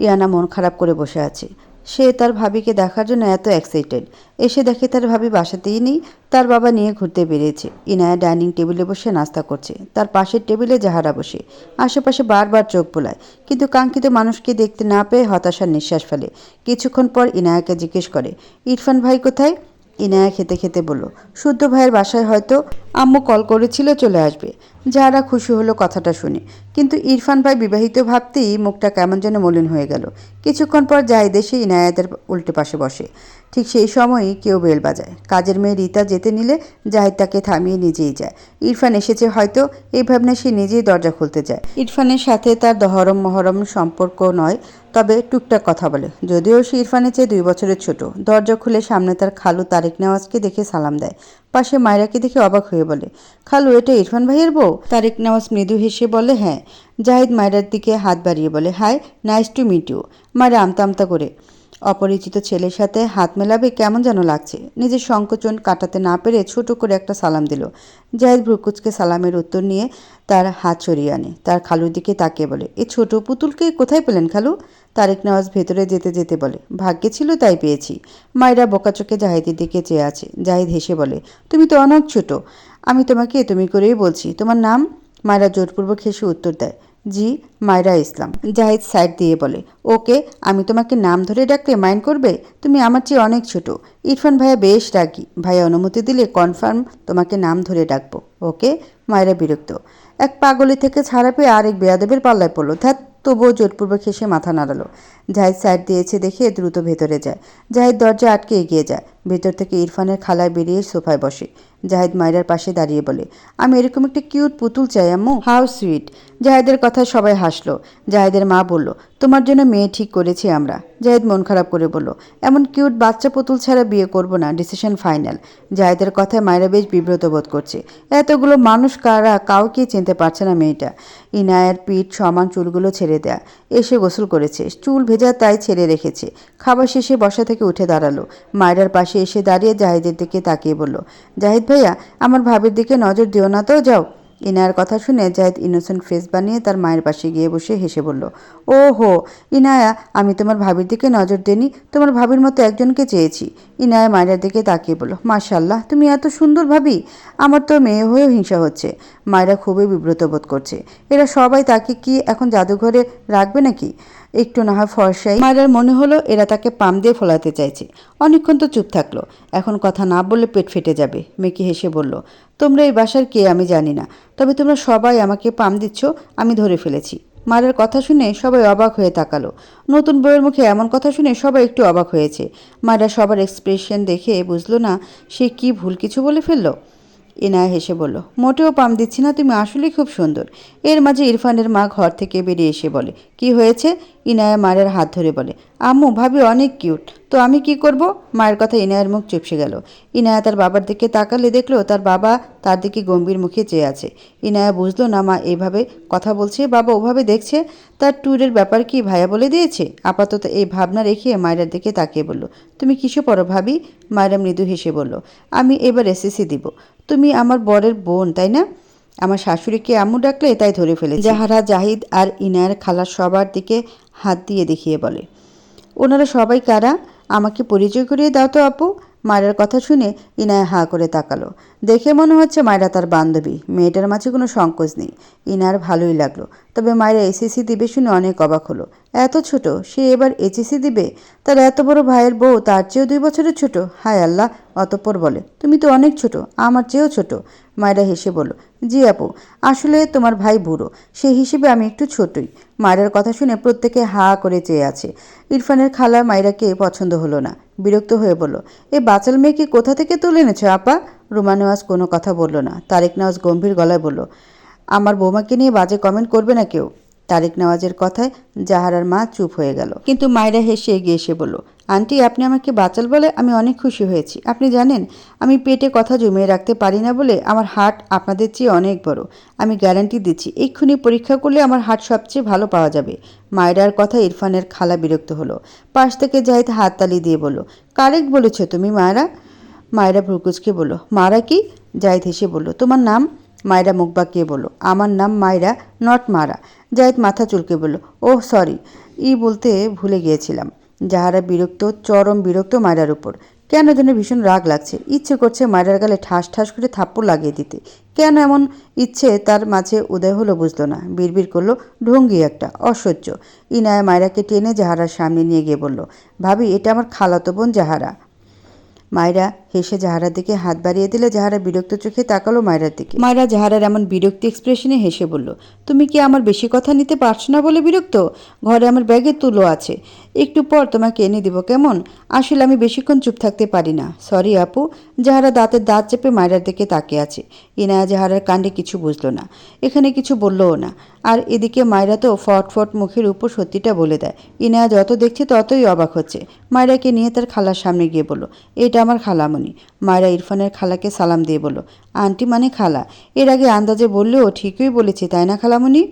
ইয়ানা মন খারাপ করে বসে আছে। সে তার ভাবিকে দেখার জন্য এত এক্সাইটেড। এসে দেখে তার ভাবি বাসাতেই নেই, তার বাবা নিয়ে ঘুরতে বেরিয়েছে। ইনায়া ডাইনিং টেবিলে বসে নাস্তা করছে, তার পাশের টেবিলে জাহারা বসে। আশেপাশে বারবার চোখ বোলায়, কিন্তু কাঙ্ক্ষিত মানুষকে দেখতে না পেয়ে হতাশার নিঃশ্বাস ফেলে। কিছুক্ষণ পর ইনায়াকে জিজ্ঞেস করে, ইরফান ভাই কোথায়? ইনায়া খেতে খেতে বলল, শুদ্ধ ভাইয়ের বাসায় হয়তো, আম্মু কল করেছিল, চলে আসবে। যারা খুশি হলো কথাটা শুনে, কিন্তু ইরফান ভাই বিবাহিত ভাবতেই মুখটা কেমন যেন মলিন হয়ে গেল। কিছুক্ষণ পর জাহিদ এসে ইনায়াদের উল্টে পাশে বসে। ঠিক সেই সময়ই কেউ বেল বাজায়। কাজের মেয়ে রীতা যেতে নিলে জাহিদ তাকে থামিয়ে নিজেই যায়। ইরফান এসেছে হয়তো, এই ভাবনায় সে নিজেই দরজা খুলতে যায়। ইরফানের সাথে তার দহরম মহরম সম্পর্ক নয়, তবে টুকটাক কথা বলে। যদিও সে ইরফানের চেয়ে 2 বছরের ছোট। দরজা খুলে সামনে তার খালু তারেক নেওয়াজকে দেখে সালাম দেয়। পাশে মায়রাকে দেখে অবাক হয়ে বলে, খালু এটা ইরফান ভাইয়ের বউ? তারেক নেওয়াজ মৃদু হেসে বলে, হ্যাঁ। জাহিদ মায়রার দিকে হাত বাড়িয়ে বলে, hi, nice to meet you. Myra আমতা আমতা করে অপরিচিত ছেলের সাথে হাত মেলাবে কেমন যেন লাগছে। নিজের সংকোচন কাটাতে না পেরে ছোট করে একটা সালাম দিল। জাহিদ ভ্রুকুচকে সালামের উত্তর নিয়ে তার হাত সরিয়ে আনে। তার খালুর দিকে তাকিয়ে বলে, এই ছোট পুতুলকে কোথায় পেলেন খালু? তারেক নওয়াজ ভেতরে যেতে যেতে বলে, ভাগ্যে ছিল তাই পেয়েছি। মায়েরা বোকাচোকে জাহিদের দিকে চেয়ে আছে। জাহিদ হেসে বলে, তুমি তো অনেক ছোট, আমি তোমাকে তুমি করেই বলছি। তোমার নাম? মায়েরা জোরপূর্বক হেসে উত্তর দেয়, জি, মায়রা ইসলাম। জাহিদ সাইড দিয়ে বলে, ওকে, আমি তোমাকে নাম ধরে ডাকলে মাইন্ড করবে? তুমি আমার চেয়ে অনেক ছোট। ইরফান ভাইয়া বেশ রাগী, ভাইয়া অনুমতি দিলে কনফার্ম তোমাকে নাম ধরে ডাকবো। ওকে? মায়েরা বিরক্ত। এক পাগলি থেকে ছাড়া পেয়ে আরেক বেয়াদবের পাল্লায় পড়লো। ধ্যাত, তবুও জোরপূর্বক হেসে মাথা নাড়ালো। জাহিদ সাইড দিয়েছে দেখে দ্রুত ভেতরে যায়। জাহিদ দরজা আটকে এগিয়ে যায়। ভেতর থেকে ইরফানের খালায় বেরিয়ে সোফায় বসে। জাহিদ মায়রার পাশে দাঁড়িয়ে বলে, আমি এরকম একটা কিউট পুতুল চাই আম্মু। How sweet. জাহেদের কথা সবাই হাসলো। জাহেদের মা বলল, তোমার জন্য মেয়ে ঠিক করেছি আমরা। জাহেদ মন খারাপ করে বলল, এমন কিউট বাচ্চা পুতুল ছাড়া বিয়ে করব না, ডিসিশন ফাইনাল। জাহেদের কথায় মায়েরা বেশ বিব্রত বোধ করছে। এতগুলো মানুষ কারা, কাউকে চিনতে পারছে না মেয়েটা। ইনায়ের পিঠ সমান, চুলগুলো ছেড়ে দেয়া। এসে গোসল করেছে, চুল ভেজা তাই ছেড়ে রেখেছে। খাবার শেষে বসা থেকে উঠে দাঁড়ালো। মায়েরার পাশে এসে দাঁড়িয়ে জাহেদের দিকে তাকিয়ে বলল, জাহিদ ভাইয়া, আমার ভাবির দিকে নজর দিও না তো, যাও। ইনায়ার কথা শুনে জাহিদ ইনোসেন্ট ফেস বানিয়ে তার মায়ের পাশে গিয়ে বসে হেসে বলল, ও হো ইনায়া, আমি তোমার ভাবির দিকে নজর দেনি, তোমার ভাবির মতো একজনকে চেয়েছি। ইনায়া মায়ের দিকে তাকিয়ে বলল, মাশাল্লাহ, তুমি এত সুন্দর ভাবি, আমার তো মেয়ে হয়েও হিংসা হচ্ছে। মায়েরা খুবই বিব্রত বোধ করছে। এরা সবাই তাকে কি এখন জাদুঘরে রাখবে নাকি? একটু না হয় ফর্সাই। মায়েরার মনে হলো এরা তাকে পাম দিয়ে ফোলাতে চাইছে। অনেকক্ষণ তো চুপ থাকলো। এখন কথা না বললে পেট ফেটে যাবে। মেকি হেসে বলল, তোমরা এই বাসার কে আমি জানি না, তবে তোমরা সবাই আমাকে পাম দিচ্ছ, আমি ধরে ফেলেছি। মায়ের কথা শুনে সবাই অবাক হয়ে তাকালো। নতুন বউয়ের মুখে এমন কথা শুনে সবাই একটু অবাক হয়েছে। মায়েরা সবার এক্সপ্রেশন দেখে বুঝলো না সে কি ভুল কিছু বলে ফেললো। ইনায়া হেসে বলল, মোটেও পাম দিচ্ছি না, তুমি আসলেই খুব সুন্দর। এর মাঝে ইরফানের মা ঘর থেকে বেরিয়ে এসে বলে, কি হয়েছে? ইনায়া মায়ের হাত ধরে বলে, আম্মু, ভাবি অনেক কিউট, তো আমি কি করব? মায়ের কথা ইনায়ার মুখ চুপসে গেল। ইনায়া তার বাবার দিকে তাকালে দেখলো তার বাবা তার দিকে গম্ভীর মুখে চেয়ে আছে। ইনায়া বুঝলো না মা এইভাবে কথা বলছে, বাবা ওভাবে দেখছে। তার ট্যুরের ব্যাপার কি ভাইয়া বলে দিয়েছে? আপাতত এই ভাবনা রেখে মায়েরার দিকে তাকিয়ে বলল, তুমি কিসে পড়ো ভাবি? মায়েরা মৃদু হেসে বলল, আমি এবার এসএসসি দিব। তুমি আমার বরের বোন, তাই না? আমার শাশুড়িকে আম্মু ডাকলে তাই ধরে ফেলেছি। জাহারা, জাহিদ আর ইনায়ের খালা সবার দিকে হাত দিয়ে দেখিয়ে বলে, ওনারা সবাই কারা? আমাকে পরিচয় করিয়ে দাও তো আপু। মায়ের কথা শুনে ইনায়া হা করে তাকালো। দেখে মনে হচ্ছে মায়েরা তার বান্ধবী। মেয়েটার মাঝে কোনো সংকোচ নেই। ইনার ভালোই লাগলো। তবে মায়েরা এসএসসি দিবে শুনে অনেক অবাক হলো। এত ছোট, সে এবার এইচএসসি দিবে? তার এত বড় ভাইয়ের বউ তার চেয়েও 2 বছরের ছোট। হায় আল্লাহ! অতঃপর বলে, তুমি তো অনেক ছোট, আমার চেয়েও ছোট। মায়েরা হেসে বলল, জি আপু, আসলে তোমার ভাই বুড়ো, সেই হিসেবে আমি একটু ছোটই। মায়ের কথা শুনে প্রত্যেকে হা করে চেয়ে আছে। ইরফানের খালা মায়েরাকে পছন্দ হলো না। বিরক্ত হয়ে বলল, এই বাচাল মেয়েকে কোথা থেকে তুলে এনেছো আপা? রুমা নেওয়াজ কোনো কথা বলল না। তারেক নেওয়াজ গম্ভীর গলায় বলল, আমার বৌমাকে নিয়ে বাজে কমেন্ট করবে না কেউ। তারেক নেওয়াজের কথায় জাহারার মা চুপ হয়ে গেল। কিন্তু মায়েরা হেসে এগিয়ে এসে বলল, আন্টি, আপনি আমাকে বাচাল বলে আমি অনেক খুশি হয়েছি। আপনি জানেন আমি পেটে কথা জমিয়ে রাখতে পারি না বলে আমার হার্ট আপনাদের চেয়ে অনেক বড়। আমি গ্যারান্টি দিচ্ছি, এক্ষুনি পরীক্ষা করলে আমার হার্ট সবচেয়ে ভালো পাওয়া যাবে। মায়েরার কথা ইরফানের খালা বিরক্ত হলো। পাশ থেকে জাহিদ হাততালি দিয়ে বলল, কারেক্ট বলেছ তুমি মায়েরা। মায়েরা ভ্রুকুচকে বলল, মারা কি? জাহিদ হেসে বলল, তোমার নাম? মায়েরা মুখ বাঁকিয়ে বলল, আমার নাম মায়েরা, নট মারা। জাহিদ মাথা চুলকে বলল, ওহ সরি, বলতে ভুলে গিয়েছিলাম। যাহারা বিরক্ত, চরম বিরক্ত মায়েরার উপর। কেন যেন ভীষণ রাগ লাগছে। ইচ্ছে করছে মায়েরার গালে ঠাস ঠাস করে থাপ্পড় লাগিয়ে দিতে। কেন এমন ইচ্ছে তার মাঝে উদয় হলো বুঝলো না। বিড়বিড় করলো, ঢঙ্গি একটা, অসহ্য। ইনায়া মায়েরাকে টেনে জাহারার সামনে নিয়ে গিয়ে বলল, ভাবি, এটা আমার খালাতো বোন জাহারা। মায়েরা হেসে জাহারার দিকে হাত বাড়িয়ে দিলে জাহারা বিরক্ত চোখে তাকালো মায়েরার দিকে। মায়েরা জাহারার এমন বিরক্তি এক্সপ্রেশনে হেসে বলল, তুমি কি আমার বেশি কথা নিতে পারছো না বলে বিরক্ত? ঘরে আমার ব্যাগের তুলো আছে, একটু পর তোমাকে এনে দিব, কেমন? আসলে আমি বেশিক্ষণ চুপ থাকতে পারি না, সরি আপু। জাহারা দাঁতের দাঁত চেপে মায়েরার দিকে তাকিয়ে আছে। ইনায়া জাহারার কাণ্ডে কিছু বুঝলো না, এখানে কিছু বললও না। আর এদিকে মায়েরা তো ফট মুখের উপর সত্যিটা বলে দেয়। ইনায়া যত দেখছে ততই অবাক হচ্ছে। মায়েরাকে নিয়ে তার খালার সামনে গিয়ে বলল, এটা আমার খালামণি। মায়েরা ইরফানের খালাকে সালাম দিয়ে বলল, আন্টি মানে খালা। এর আগে আন্দাজে বললেও ঠিকই বলেছে, তাই না খালামণি?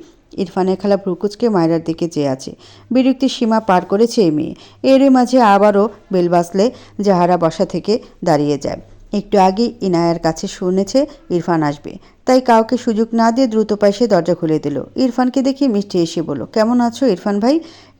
ইরফানের খালা ভ্রুকুচকে মায়েরার দিকে চেয়ে আছে। বিরক্তির সীমা পার করেছে এই মেয়ে। এরই মাঝে আবারও বেল বাজলে জাহারা বসা থেকে দাঁড়িয়ে যায়। একটু আগেই ইনায়ার কাছে শুনেছে ইরফান আসবে, তাই কাউকে সুযোগ না দিয়ে দ্রুত পায়ে সে দরজা খুলে দিল। ইরফানকে দেখে মিষ্টি এসে বলল, কেমন আছো ইরফান ভাই?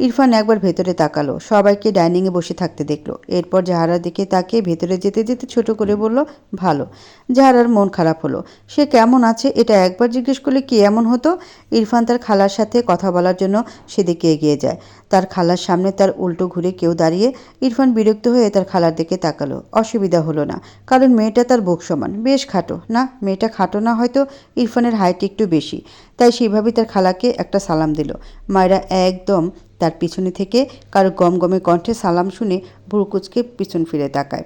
ইরফান একবার ভেতরে তাকালো, সবাইকে ডাইনিংয়ে বসে থাকতে দেখলো। এরপর জাহারার দিকে তাকিয়ে ভেতরে যেতে যেতে ছোট করে বলল, ভালো। জাহারার মন খারাপ হলো। সে কেমন আছে এটা একবার জিজ্ঞেস করলে কি এমন হতো? ইরফান তার খালার সাথে কথা বলার জন্য সেদিকে এগিয়ে যায়। তার খালার সামনে তার উল্টো ঘুরে কেউ দাঁড়িয়ে। ইরফান বিরক্ত হয়ে তার খালার দিকে তাকালো। অসুবিধা হলো না, কারণ মেয়েটা তার বুক সমান, বেশ খাটো। না, মেয়েটা খাটো না, হয়তো ইরফানের হাইট একটু বেশি, তাই সেইভাবেই তার খালাকে একটা সালাম দিল। মায়েরা একদম তার পিছনে থেকে কারো গমগমে কণ্ঠে সালাম শুনে ভ্রুকুচকে পিছন ফিরে তাকায়।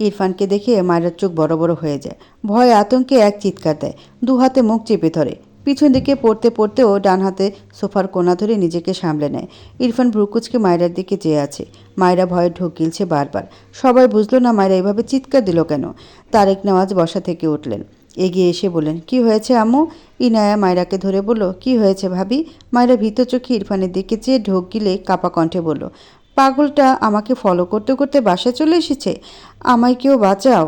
ইরফানকে দেখে মায়েরার চোখ বড় বড় হয়ে যায়। ভয় আতঙ্কে এক চিৎকার দেয়, দু হাতে মুখ চেপে ধরে। পিছন দিকে পড়তে পড়তেও ডান হাতে সোফার কোণা ধরে নিজেকে সামলে নেয়। ইরফান ভ্রুকুচকে মায়রার দিকে চেয়ে আছে। মায়রা ভয়ে ঢোক গিলছে বারবার। সবাই বুঝলো না মায়রা এভাবে চিৎকার দিল কেন। তারেক নেওয়াজ বসা থেকে উঠলেন, এগিয়ে এসে বললেন, কি হয়েছে আম্মু? ইনায়া মায়রাকে ধরে বলল, কি হয়েছে ভাবি? মায়রা ভীত চোখে ইরফানের দিকে চেয়ে ঢোক গিলে কাপা কণ্ঠে বলল, পাগলটা আমাকে ফলো করতে করতে বাসায় চলে এসেছে, আমায় কেউ বাঁচাও।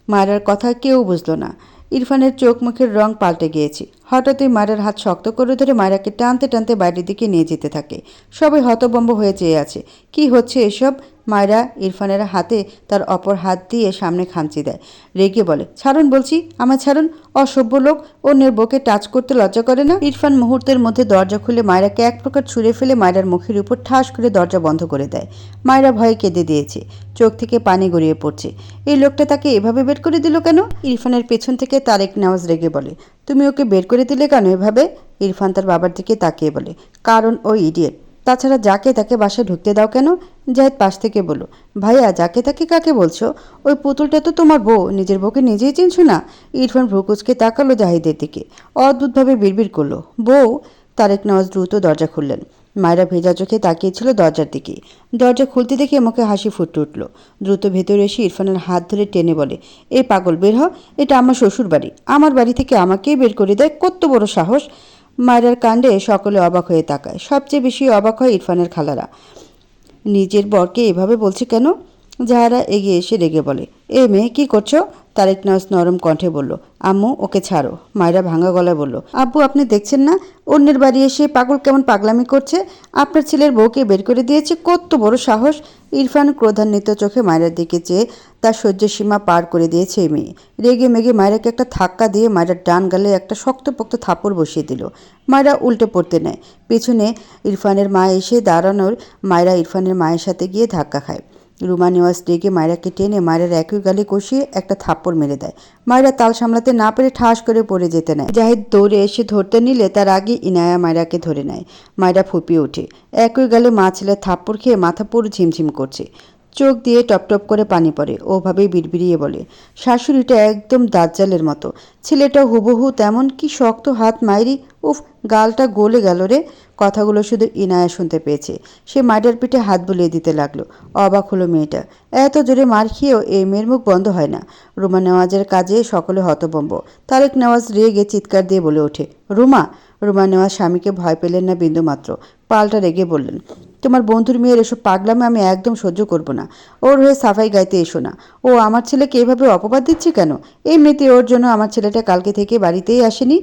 মায়রার কথা কেউ বুঝল না। ইরফানের চোখ মুখের রং পাল্টে গিয়েছে। হঠাৎই মায়রার হাত শক্ত করে ধরে মায়রাকে টানতে টানতে বাইরের দিকে নিয়ে যেতে থাকে। সবাই হতভম্ব হয়ে চেয়ে আছে। কি হচ্ছে এসব? মায়রা ইরফানের হাতে তার অপর হাত দিয়ে সামনে খামচি দেয়। রেগে বলে, ছাড়ুন বলছি, আমায় ছাড়ুন, অসভ্য লোক, অন্যের বউকে টাচ করতে লজ্জা করে না? ইরফান মুহূর্তের মধ্যে দরজা খুলে মায়রাকে এক প্রকার ছুঁড়ে ফেলে মায়রার মুখের উপর ঠাস করে দরজা বন্ধ করে দেয়। মায়রা ভয়ে কেঁদে দিয়েছে, চোখ থেকে পানি গড়িয়ে পড়ছে। এই লোকটা তাকে এভাবে বের করে দিল কেন? ইরফানের পেছন থেকে তারেক নেওয়াজ রেগে বলে, তুমি ওকে বের করে দিলে কেন এভাবে? ইরফান তার বাবার দিকে তাকিয়ে বলে, কারণ ও ইডিয়েট। তাছাড়া যাকে তাকে বাসায় ঢুকতে দাও কেন? জাহিদ পাশ থেকে বলল, ভাইয়া যাকে তাকে কাকে বলছো? ওই পুতুলটা তো তোমার বউ, নিজের বউকে নিজেই চিনছো না? ইরফান ভ্রুকুচকে তাকালো জাহিদের দিকে, অদ্ভুতভাবে বিড়বিড় করলো, বউ? তারেক নওয়াজ দ্রুত দরজা খুললেন। মায়েরা ভেজা চোখে তাকিয়েছিল দরজার দিকে। দরজা খুলতে দেখে মুখে হাসি ফুটে উঠল। দ্রুত ভেতরে এসে ইরফানের হাত ধরে টেনে বলে, এই পাগল বের হ, এটা আমার শ্বশুর বাড়ি, আমার বাড়ি থেকে আমাকেই বের করে দেয়, কত বড় সাহস! মায়েরার কাণ্ডে সকলে অবাক হয়ে তাকায়। সবচেয়ে বেশি অবাক হয় ইরফানের খালারা। নিজের বরকে এভাবে বলছে কেন? যাহারা এগিয়ে এসে রেগে বলে, এ মেয়ে কি করছো? তারেক নওয়াজ নরম কণ্ঠে বলল, আম্মু ওকে ছাড়ো। মায়েরা ভাঙা গলায় বলল, আব্বু আপনি দেখছেন না অন্যের বাড়ি এসে পাগল কেমন পাগলামি করছে? আপনার ছেলের বউকে বের করে দিয়েছে, কত বড় সাহস! ইরফান ক্রোধান্বিত চোখে মায়েরার দিকে চেয়ে তার সহ্যের সীমা পার করে দিয়েছে এই মেয়ে। রেগে মেগে মায়েরাকে একটা ধাক্কা দিয়ে মায়েরার ডান গালে একটা শক্তপোক্ত থাপড় বসিয়ে দিল। মায়েরা উল্টে পড়তে নেয়। পেছনে ইরফানের মা এসে দাঁড়ানোর মায়েরা ইরফানের মায়ের সাথে গিয়ে ধাক্কা খায়। রুমা নেওয়াজ রেগে মায়েরাকে টেনে মায়েরার একই গালে কষিয়ে একটা থাপ্পড় মেরে দেয়। মায়েরা তাল সামলাতে না পেরে ঠাস করে পড়ে যেতে নেয়। জাহিদ দৌড়ে এসে ধরতে নিলে তার আগে ইনায়া মায়েরাকে ধরে নেয়। মায়েরা ফুপিয়ে ওঠে। একই গালে মা ছেলের থাপ্পড় খেয়ে মাথা পুরো ঝিমঝিম করছে। চোখ দিয়ে টপটপ করে পানি পড়ে। ওভাবেই বিড়বিড়িয়ে বলে, শাশুড়িটা একদম দাজ্জালের মতো, ছেলেটা হুবহু তেমন, কি শক্ত হাত মায়েরি, উফ, গালটা গলে গেল রে। কথাগুলো শুধু ইনায়া শুনতে পেয়েছে। সে মায়ের পিঠে হাত বুলিয়ে দিতে লাগলো। অবাক হলো মেয়েটা। এত জোরে মার খেয়েও এই মেয়ের মুখ বন্ধ হয় না। রুমা নেওয়াজের কাজে সকলে হতভম্ব। তারেক নেওয়াজ রেগে চিৎকার দিয়ে বলে ওঠে, রুমা! রুমা নেওয়াজ স্বামীকে ভয় পেলেন না বিন্দুমাত্র। পাল্টা রেগে বললেন, তোমার বন্ধুর মেয়ের এসব পাগলামে আমি একদম সহ্য করব না। ওর হয়ে সাফাই গাইতে এসো না। ও আমার ছেলেকে এভাবে অপবাদ দিচ্ছে কেন? এমনিতে ওর জন্য আমার ছেলেটা কালকে থেকে বাড়িতেই আসেনি,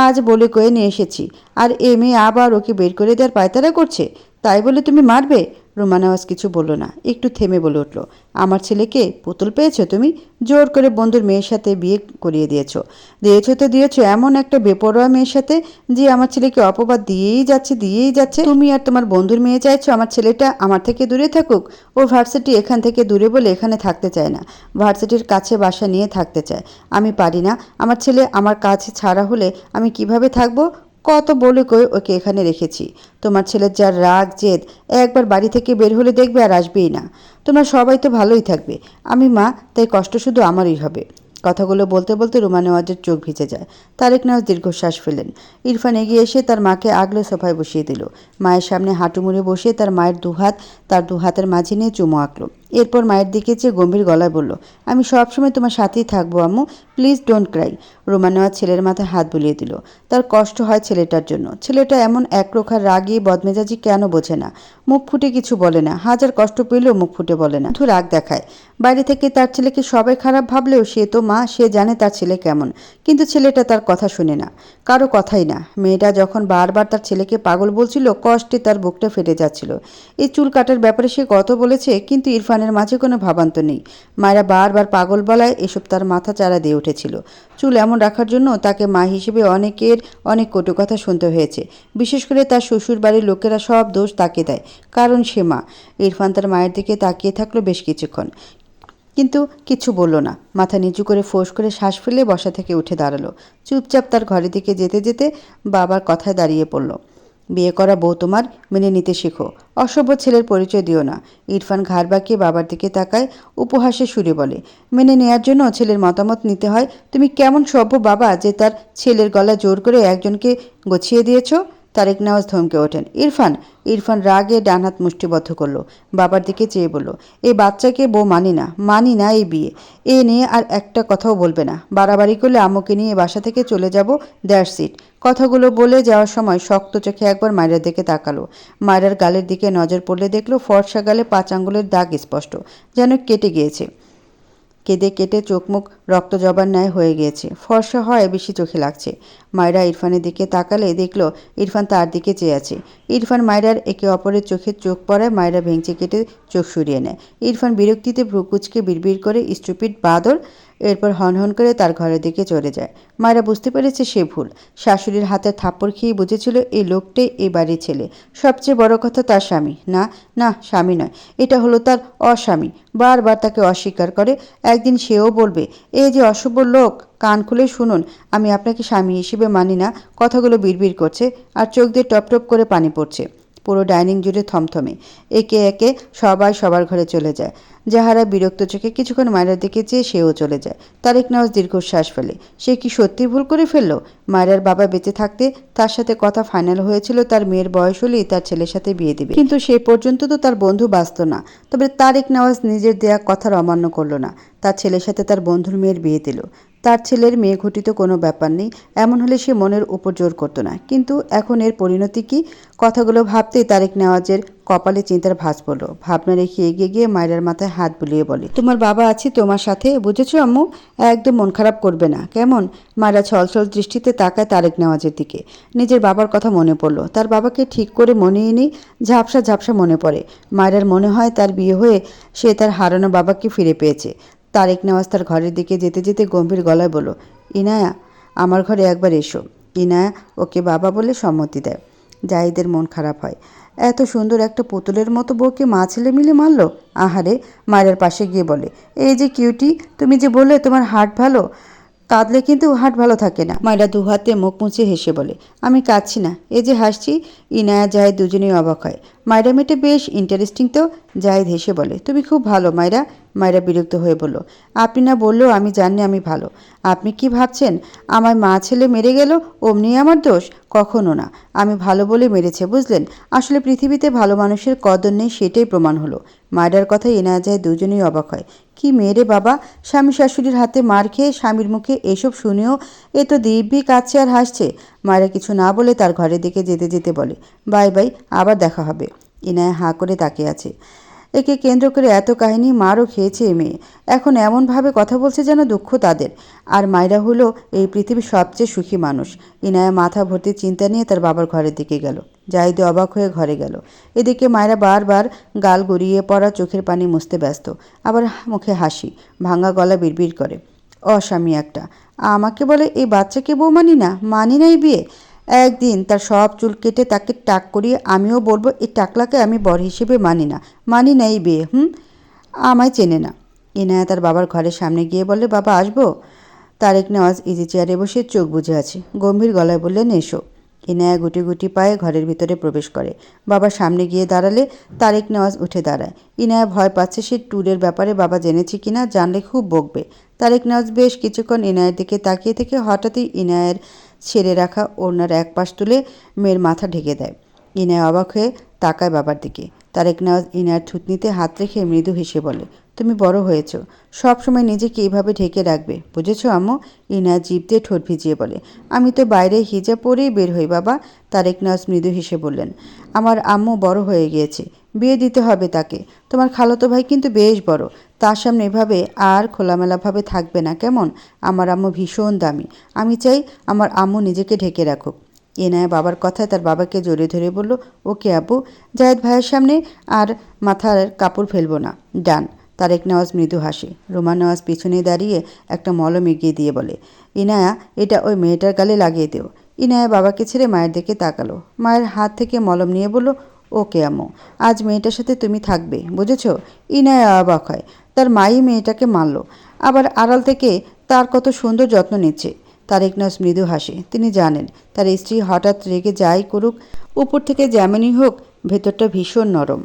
আজ বলে কয়ে নিয়ে এসেছি, আর এ মেয়ে আবার ওকে বের করে দেওয়ার পায়তারা করছে। তাই বলে তুমি মারবে? রুমা নেওয়াজ কিছু বলল না, একটু থেমে বলে উঠল, আমার ছেলেকে পুতুল পেয়েছো তুমি? জোর করে বন্ধুর মেয়ের সাথে বিয়ে করিয়ে দিয়েছো। তো দিয়েছো এমন একটা বেপরোয়া মেয়ের সাথে, যে আমার ছেলেকে অপবাদ দিয়েই যাচ্ছে। তুমি আর তোমার বন্ধুর মেয়ে চাইছো আমার ছেলেটা আমার থেকে দূরে থাকুক? ও ভার্সিটি এখান থেকে দূরে বলে এখানে থাকতে চায় না, ভার্সিটির কাছে বাসা নিয়ে থাকতে চায়। আমি পারি না। আমার ছেলে আমার কাছে ছাড়া হলে আমি কিভাবে থাকবো? কত বলে কই ওকে এখানে রেখেছি। তোমার ছেলের যার রাগ জেদ, একবার বাড়ি থেকে বের হলে দেখবে আর আসবেই না। তোমরা সবাই তো ভালোই থাকবে, আমি মা, তাই কষ্ট শুধু আমারই হবে। কথাগুলো বলতে বলতে রুমা নেওয়াজের চোখ ভিজে যায়। তারেক নেওয়াজ দীর্ঘশ্বাস ফেলেন। ইরফান এগিয়ে এসে তার মাকে আগলে সোফায় বসিয়ে দিল। মায়ের সামনে হাঁটু মুড়ে বসে তার মায়ের দুহাত তার দুহাতের মাঝে নিয়ে চুমো আঁকল। এরপর মায়ের দিকে চেয়ে গম্ভীর গলায় বলল, আমি সবসময় তোমার সাথেই থাকবো আম্মু, please don't cry. Ruma Nawaz ছেলের মাথায় হাত বুলিয়ে দিল। তার কষ্ট হয় ছেলেটার জন্য। ছেলেটা এমন একরোখা রাগী বদমেজাজি কেন বোঝে না? মুখ ফুটে কিছু বলে না, হাজার কষ্ট পেলেও মুখ ফুটে বলে না, শুধু রাগ দেখায়। বাইরে থেকে তার ছেলেকে সবাই খারাপ ভাবলেও সে তো মা, সে জানে তার ছেলে কেমন। কিন্তু ছেলেটা তার কথা শুনে না, কারো কথাই না। মেয়েটা যখন বারবার তার ছেলেকে পাগল বলছিল, কষ্টে তার বুকটা ফেটে যাচ্ছিল। এই চুল কাটার ব্যাপারে সে কত বলেছে, কিন্তু ইরফানের মাঝে কোনো ভাবান্ত নেই। মায়েরা বারবার পাগল বলায় এসব তার মাথা চারা দিয়ে উঠেছিল। চুল এমন রাখার জন্য তাকে মা হিসেবে অনেক কটু কথা শুনতে হয়েছে। বিশেষ করে তার শ্বশুর বাড়ির লোকেরা সব দোষ তাকে দেয়, কারণ সে মা। ইরফান তার মায়ের দিকে তাকিয়ে থাকলো বেশ কিছুক্ষণ, কিন্তু কিছু বলল না। মাথা নিচু করে ফোঁস করে শ্বাস ফেলে বসা থেকে উঠে দাঁড়ালো। চুপচাপ তার ঘরের দিকে যেতে যেতে বাবার কথায় দাঁড়িয়ে পড়ল। বিয়ে করা বউ তোমার, মেনে নিতে শেখো। অসভ্য ছেলের পরিচয় দিও না। ইরফান ঘাড় বাঁকিয়ে বাবার দিকে তাকায়, উপহাসে সুরে বলে, মেনে নেয়ার জন্য ছেলের মতামত নিতে হয়? তুমি কেমন সভ্য বাবা যে তার ছেলের গলা জোর করে একজনকে গছিয়ে দিয়েছ? তারেক নওয়াজ ধমকে ওঠেন। ইরফান! ইরফান রাগে ডান হাত মুষ্টিবদ্ধ করলো, বাবার দিকে চেয়ে বলল, এই বাচ্চাকে বউ মানি না এই বিয়ে। এ নিয়ে আর একটা কথাও বলবে না। বাড়াবাড়ি করলে আম্মুকে নিয়ে বাসা থেকে চলে যাব, দ্যাটস ইট। কথাগুলো বলে যাওয়ার সময় শক্ত চোখে একবার মায়েরার দিকে তাকালো। মায়েরার গালের দিকে নজর পড়লে দেখলো ফর্সা গালে 5 আঙ্গুলের দাগ স্পষ্ট, যেন কেটে গিয়েছে। কেঁদে কেটে চোখ মুখ রক্ত জবার ন্যায় হয়ে গিয়েছে। ফর্সা হয় বেশি চোখে লাগছে। মায়েরা ইরফানের দিকে তাকালে দেখলো ইরফান তার দিকে চেয়ে আছে। ইরফান মায়েরার একে অপরের চোখে চোখ পড়ায় মায়েরা ভেঙচি কেটে চোখ সরিয়ে নেয়। ইরফান বিরক্তিতে ভ্রুকুচকে বিড়বিড় করে, স্টুপিড বাদর। এরপর হনহন করে তার ঘরের দিকে চলে যায়। মায়েরা বুঝতে পেরেছে সে ভুল। শাশুড়ির হাতে থাপ্পড় খেয়ে বুঝেছিল এই লোকটাই এই বাড়ির ছেলে। সবচেয়ে বড় কথা তার স্বামী না, না স্বামী নয়, এটা হলো তার অস্বামী। বারবার তাকে অস্বীকার করে। একদিন সেও বলবে, এই যে অশুভ লোক, কান খুলে শুনুন, আমি আপনাকে স্বামী হিসেবে মানি না। কথাগুলো বিড়বিড় করছে আর চোখ দিয়ে টপ টপ করে পানি পড়ছে। পুরো ডাইনিং জুড়ে থমথমে। একে একে সবাই সবার ঘরে চলে যায়। যাহারা বিরক্ত চোখে কিছুক্ষণ মায়েরার দিকে চেয়ে সেও চলে যায়। তারেক নওয়াজ দীর্ঘশ্বাস ফেলে। সে কি সত্যি ভুল করে ফেলল? মায়েরার বাবা বেঁচে থাকতে তার সাথে কথা ফাইনাল হয়েছিল তার মেয়ের বয়স হলেই তার ছেলের সাথে বিয়ে দিবে, কিন্তু সে পর্যন্ত তো তার বন্ধু বাঁচত না। তবে তারেক নওয়াজ নিজের দেয়া কথার অমান্য করল না। তার ছেলের সাথে তার বন্ধুর মেয়ের বিয়ে দিল। তার ছেলের মেয়ে ঘটিত কোনো ব্যাপার নেই, এমন হলে সে মনের উপর জোর করতো না। কিন্তু এখন এর পরিণতি কি? কথাগুলো ভাবতেই তারেক নেওয়াজের কপালে চিন্তার ভাঁজ পড়ল। ভাবনা রেখে এগিয়ে গিয়ে মায়েরার মাথায় হাত বুলিয়ে বলে, তোমার বাবা আছে তোমার সাথে, বুঝেছো আম্মু? একদম মন খারাপ করবে না, কেমন? মায়েরা ছলছল দৃষ্টিতে তাকায় তারেক নেওয়াজের দিকে। নিজের বাবার কথা মনে পড়ল। তার বাবাকে ঠিক করে মনেই নেই, ঝাপসা ঝাপসা মনে পড়ে। মায়েরার মনে হয় তার বিয়ে হয়ে সে তার হারানো বাবাকে ফিরে পেয়েছে। তারেক নেওয়াজ তার ঘরের দিকে যেতে যেতে গম্ভীর গলায় বলল, ইনায়া, আমার ঘরে একবার এসো। ইনায়া ওকে বাবা বলে সম্মতি দেয়। জাহিদের মন খারাপ হয়। এত সুন্দর একটা পুতুলের মতো বউকে মা ছেলে মিলে মারল। আহারে! মায়ের পাশে গিয়ে বলে, এই যে কিউটি, তুমি যে বললে তোমার হার্ট ভালো, কাঁদলে কিন্তু হার্ট ভালো থাকে না। মায়েরা দুহাতে মুখ মুছে হেসে বলে, আমি কাঁদছি না, এই যে হাসছি। ইনায়া জাহিদ দুজনেই অবাক হয়। মায়েরা মেয়েটা বেশ ইন্টারেস্টিং তো। জাহিদ হেসে বলে, তুমি খুব ভালো মায়েরা। মায়েরা বিরক্ত হয়ে বলল, আপনি না বললেও আমি জানি আমি ভালো। আপনি কি ভাবছেন আমার মা ছেলে মেরে গেল অমনি আমার দোষ? কখনো না। আমি ভালো বলে মেরেছে, বুঝলেন? আসলে পৃথিবীতে ভালো মানুষের কদর নেই, সেটাই প্রমাণ হলো। মায়েরার কথায় ইনায়া জাহিদ দুজনেই অবাক হয়। কি মেরে বাবা! স্বামী শাশুড়ির হাতে মার খেয়ে স্বামীর মুখে এসব শুনেও এ তো দিব্যি কাঁদছে আর হাসছে। মায়েরা কিছু না বলে তার ঘরের দিকে যেতে যেতে বলে, বাই বাই, আবার দেখা হবে। ইনায়া হাঁ করে তাকিয়ে আছে। একে কেন্দ্র করে এত কাহিনী, মারও খেয়েছে এ মেয়ে। এখন এমনভাবে কথা বলছে যেন দুঃখ তাদের। আর মায়েরা হলো এই পৃথিবীর সবচেয়ে সুখী মানুষ। ইনায়া মাথা ভর্তি চিন্তা নিয়ে তার বাবার ঘরের দিকে গেল। জাহিদে অবাক হয়ে ঘরে গেল। এদিকে মায়েরা বারবার গাল গড়িয়ে পড়া চোখের পানি মুছতে ব্যস্ত। আবার মুখে হাসি, ভাঙা গলা বিড়বিড় করে, অস্বামী একটা। আমাকে বলে এই বাচ্চাকে বউ মানি না এই বিয়ে। একদিন তার সব চুল কেটে তাকে টাক করিয়ে আমিও বলবো এই টাকলাকে আমি বর হিসেবে মানি না এই বিয়ে। আমায় চেনে না। ইনায়া তার বাবার ঘরের সামনে গিয়ে বলে, বাবা আসবো? তারেক নেওয়াজ ইজি চেয়ারে বসে চোখ বুজে আছে। গম্ভীর গলায় বললেন, এসো। ইনায়া গুটি গুটি পায়ে ঘরের ভিতরে প্রবেশ করে। বাবার সামনে গিয়ে দাঁড়ালে তারেক নেওয়াজ উঠে দাঁড়ায়। ইনায়া ভয় পাচ্ছে সে ট্যুরের ব্যাপারে বাবা জেনেছে কিনা, জানলে খুব বকবে। তারেক নেওয়াজ বেশ কিছুক্ষণ ইনায়ের দিকে তাকিয়ে থেকে হঠাৎই ইনায়ের ছেড়ে রাখা ওড়নার এক পাশ তুলে মেয়ের মাথা ঢেকে দেয়। ইনায়া অবাক হয়ে তাকায় বাবার দিকে। তারেক নেওয়াজ ইনায়ের থুতনিতে হাত রেখে মৃদু হেসে বলে, তুমি বড় হয়েছ, সবসময় নিজেকে এইভাবে ঢেকে রাখবে, বুঝেছো আম্মু? ইনায়া জিভ দিয়ে ঠোঁট ভিজিয়ে বলে, আমি তো বাইরে হিজাব পরেই বের হই বাবা। তারেক নেওয়াজ মৃদু হেসে বললেন, আমার আম্মু বড় হয়ে গিয়েছে, বিয়ে দিতে হবে তাকে। তোমার খালাতো ভাই কিন্তু বেশ বড়, তার সামনে এভাবে আর খোলামেলাভাবে থাকবে না, কেমন? আমার আম্মু ভীষণ দামি, আমি চাই আমার আম্মু নিজেকে ঢেকে রাখুক। ইনায়া বাবার কথায় তার বাবাকে জড়িয়ে ধরে বলল, ওকে আব্বু, জায়েদ ভাইয়ের সামনে আর মাথার কাপড় ফেলবো না, ডান। তারেক নেওয়াজ মৃদু হাসে। রোমান নেওয়াজ পিছনে দাঁড়িয়ে একটা মলম এগিয়ে দিয়ে বলে, ইনায়া, এটা ওই মেয়েটার গালে লাগিয়ে দেও। ইনায়া বাবাকে ছেড়ে মায়ের দিকে তাকালো। মায়ের হাত থেকে মলম নিয়ে বলল, ওকে আম্মু, আজ মেয়েটার সাথে তুমি থাকবে, বুঝেছ? ইনায়া অবাক হয়। তার মাই মেয়েটাকে মারল, আবার আড়াল থেকে তার কত সুন্দর যত্ন নিচ্ছে। তারেক নাজ মৃদু হাসে। তিনি জানেন তার স্ত্রী হঠাৎ রেগে যাই করুক, উপর থেকে যেমনই হোক ভেতরটা ভীষণ নরম।